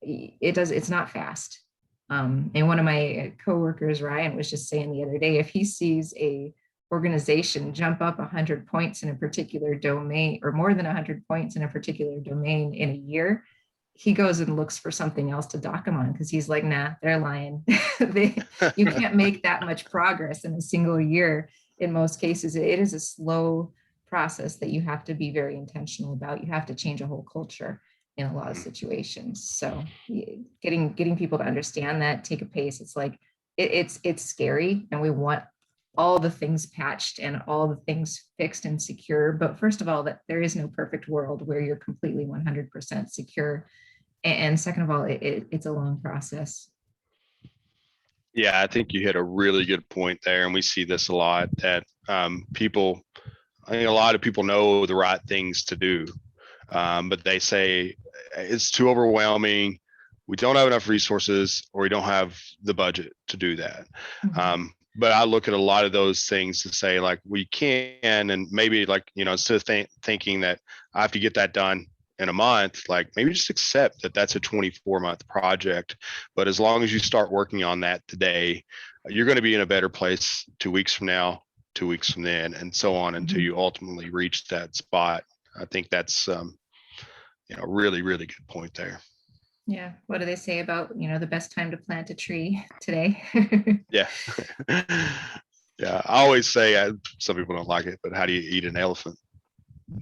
C: It's not fast. And one of my coworkers, Ryan, was just saying the other day, if he sees a organization jump up 100 points in a particular domain, or more than 100 points in a particular domain in a year, he goes and looks for something else to dock them on because he's like, nah, they're lying. You can't make that much progress in a single year. In most cases, it is a slow process that you have to be very intentional about. You have to change a whole culture in a lot of situations. So getting people to understand that, take a pace. It's like, it's scary, and we want all the things patched and all the things fixed and secure. But first of all, that there is no perfect world where you're completely 100% secure. And second of all, it's a long process.
A: Yeah, I think you hit a really good point there. And we see this a lot that I think a lot of people know the right things to do, but they say it's too overwhelming. We don't have enough resources, or we don't have the budget to do that.
C: Mm-hmm.
A: But I look at a lot of those things to say, like, we can, and maybe like, instead of thinking that I have to get that done in a month, like maybe just accept that that's a 24-month project. But as long as you start working on that today, you're going to be in a better place 2 weeks from now, 2 weeks from then, and so on until you ultimately reach that spot. I think that's, really, really good point there.
C: Yeah. What do they say about, the best time to plant a tree today?
A: Yeah. Yeah. I always say, some people don't like it, but how do you eat an elephant?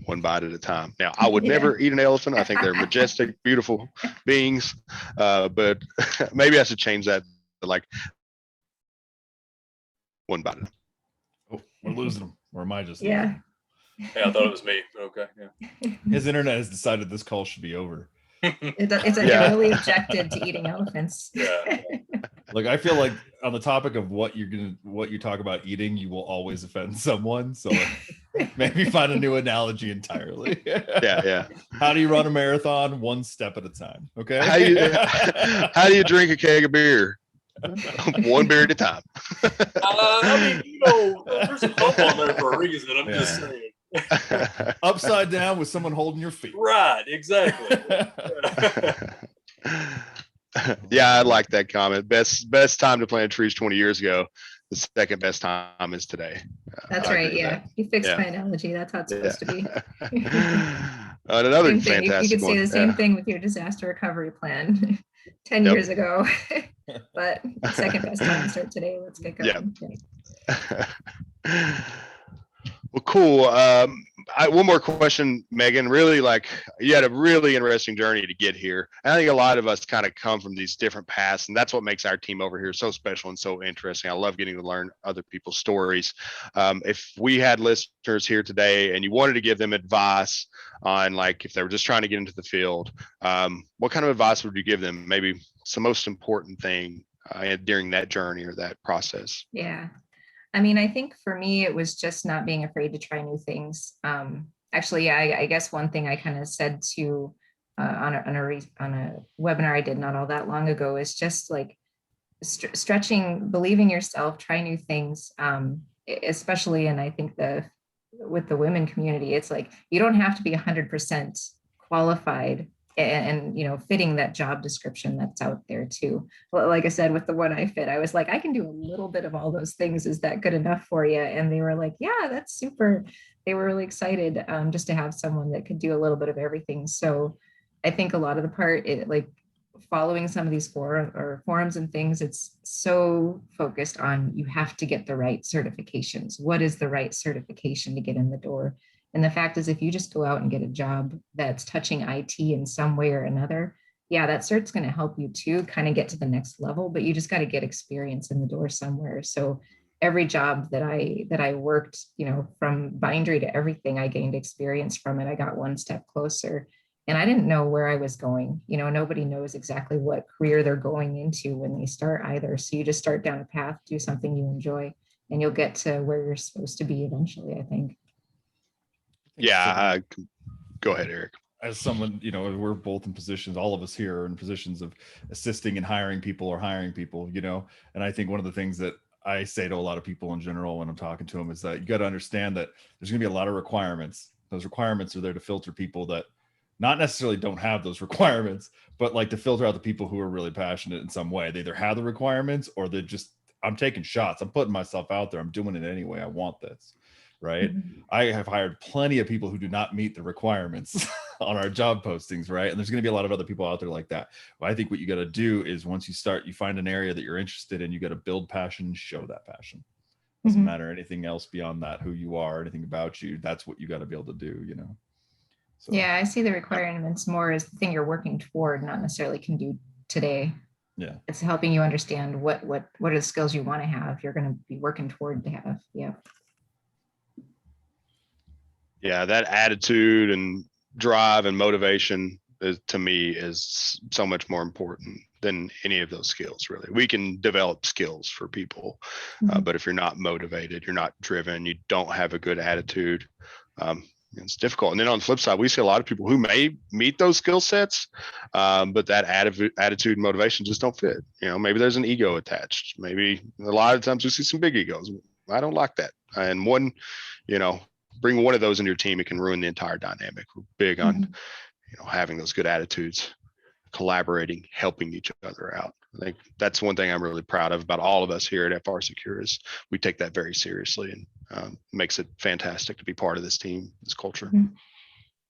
A: One bite at a time. Now, I would never eat an elephant. I think they're majestic, beautiful beings. But maybe I should change that to like one bite at a time.
B: Oh, we're losing them. Or am I just
C: Yeah.
B: losing them?
D: Yeah, I thought it was me. Okay, yeah.
B: His internet has decided this call should be over.
C: It's
A: Yeah.
C: really objected to eating elephants.
D: Yeah.
B: Like, I feel like on the topic of what you talk about eating, you will always offend someone. So maybe find a new analogy entirely.
A: Yeah.
B: How do you run a marathon? One step at a time. Okay.
A: How do you drink a keg of beer? One beer at a time.
D: I mean, there's a pump on there for a reason. I'm just saying.
B: Upside down with someone holding your feet.
D: Right, exactly.
A: Yeah, I like that comment. Best time to plant trees 20 years ago. The second best time is today.
C: That's right. Yeah, you fixed my analogy. That's how it's supposed to be.
A: Another
C: Same thing.
A: fantastic
C: You could say
A: one.
C: the same thing with your disaster recovery plan. 10
A: Yep.
C: years ago. But second best time to start today. Let's get going.
A: Yeah. Well, cool. One more question, Megan. Really, like, you had a really interesting journey to get here. I think a lot of us kind of come from these different paths, and that's what makes our team over here so special and so interesting. I love getting to learn other people's stories. If we had listeners here today and you wanted to give them advice on, like, if they were just trying to get into the field, what kind of advice would you give them? Maybe it's the most important thing during that journey or that process.
C: Yeah. I mean, I think for me, it was just not being afraid to try new things. Actually, yeah, I guess one thing I kind of said to on a webinar I did not all that long ago is just like stretching, believing yourself, try new things, especially, and I think with the women community, it's like you don't have to be 100% qualified and fitting that job description that's out there too. Well, like I said, with the one I fit, I was like, I can do a little bit of all those things. Is that good enough for you? And they were like, yeah, that's super. They were really excited just to have someone that could do a little bit of everything. So I think a lot of the part, like following some of these forums and things, it's so focused on you have to get the right certifications. What is the right certification to get in the door? And the fact is, if you just go out and get a job that's touching IT in some way or another, yeah, that cert's going to help you too, kind of get to the next level, but you just got to get experience in the door somewhere. So every job that I worked, from bindery to everything, I gained experience from it. I got one step closer and I didn't know where I was going. Nobody knows exactly what career they're going into when they start either. So you just start down a path, do something you enjoy, and you'll get to where you're supposed to be eventually, I think.
B: Yeah,
A: go ahead, Eric.
B: As someone, we're both in positions, all of us here are in positions of assisting and hiring people or hiring people, and I think one of the things that I say to a lot of people in general when I'm talking to them is that you got to understand that there's going to be a lot of requirements. Those requirements are there to filter people that not necessarily don't have those requirements, but like to filter out the people who are really passionate in some way. They either have the requirements or they're just, I'm taking shots. I'm putting myself out there. I'm doing it anyway. I want this. Right.
C: Mm-hmm.
B: I have hired plenty of people who do not meet the requirements on our job postings. Right. And there's going to be a lot of other people out there like that. But I think what you got to do is once you start, you find an area that you're interested in, you got to build passion, show that passion. Doesn't
C: Mm-hmm.
B: matter anything else beyond that, who you are, anything about you. That's what you got to be able to do, So,
C: yeah, I see the requirements more as the thing you're working toward, not necessarily can do today.
B: Yeah.
C: It's helping you understand what are the skills you want to have, you're going to be working toward to have. Yeah.
A: Yeah, that attitude and drive and motivation to me is so much more important than any of those skills. Really, we can develop skills for people, but if you're not motivated, you're not driven, you don't have a good attitude, it's difficult. And then on the flip side, we see a lot of people who may meet those skill sets, but that attitude and motivation just don't fit. Maybe there's an ego attached. Maybe a lot of times we see some big egos. I don't like that. And one, bring one of those in your team, it can ruin the entire dynamic. We're big on, having those good attitudes, collaborating, helping each other out. I think that's one thing I'm really proud of about all of us here at FRSecure is we take that very seriously, and makes it fantastic to be part of this team, this culture.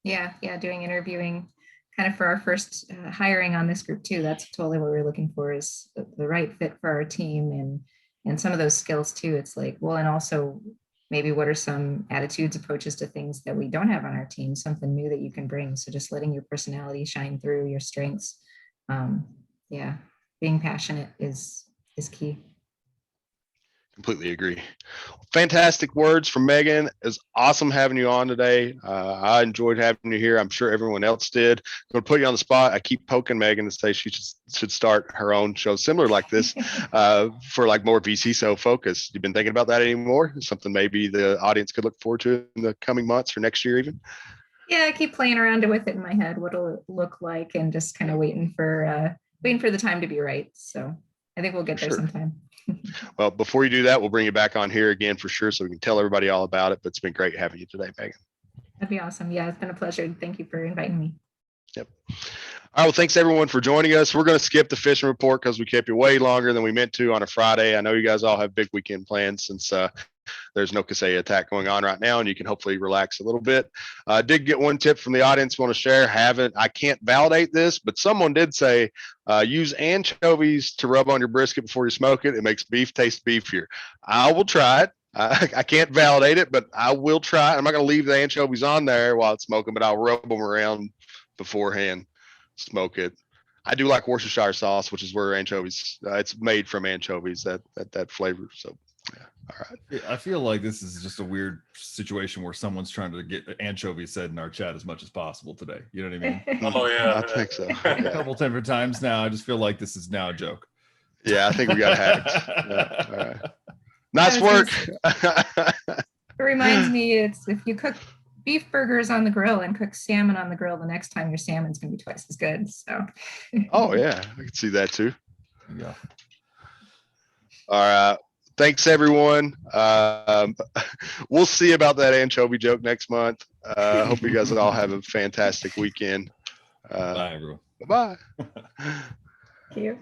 C: Yeah, doing interviewing kind of for our first hiring on this group too. That's totally what we're looking for, is the right fit for our team and some of those skills too. It's like, well, and also maybe what are some attitudes, approaches to things that we don't have on our team, something new that you can bring. So just letting your personality shine through, your strengths. Being passionate is key.
A: Completely agree. Fantastic words from Megan. It was awesome having you on today. I enjoyed having you here. I'm sure everyone else did. I'm going to put you on the spot. I keep poking Megan to say she should start her own show similar like this for like more VCSO focus. You've been thinking about that anymore? Something maybe the audience could look forward to in the coming months or next year even?
C: Yeah, I keep playing around with it in my head, what it'll look like, and just kind of waiting for the time to be right. So I think we'll get there sometime.
A: Well, before you do that, we'll bring you back on here again for sure, so we can tell everybody all about it. But it's been great having you today, Megan.
C: That'd be awesome. Yeah, it's been a pleasure. Thank you for inviting me.
A: Yep. All right. Well, thanks everyone for joining us. We're going to skip the phishing report because we kept you way longer than we meant to on a Friday. I know you guys all have big weekend plans since there's no Kaseya attack going on right now, and you can hopefully relax a little bit. I did get one tip from the audience want to share. I can't validate this, but someone did say use anchovies to rub on your brisket before you smoke it. It makes beef taste beefier. I will try it. I can't validate it, but I will try it. I'm not going to leave the anchovies on there while it's smoking, but I'll rub them around beforehand, smoke it. I do like Worcestershire sauce, which is where anchovies, it's made from anchovies, that flavor. So, yeah. All right.
B: I feel like this is just a weird situation where someone's trying to get anchovies said in our chat as much as possible today. You know what I mean?
D: Oh yeah,
A: I think so.
B: A
A: Yeah.
B: couple different times now. I just feel like this is now a joke.
A: Yeah, I think we got hacked. Yeah. All right. Nice
C: I was
A: work.
C: It reminds me, it's if you cook beef burgers on the grill and cook salmon on the grill, the next time your salmon's gonna be twice as good. So.
A: Oh yeah, I can see that too.
B: Yeah.
A: All right. Thanks everyone. We'll see about that anchovy joke next month. Hope you guys all have a fantastic weekend.
B: Bye, everyone.
A: Bye-bye.
C: Thank you.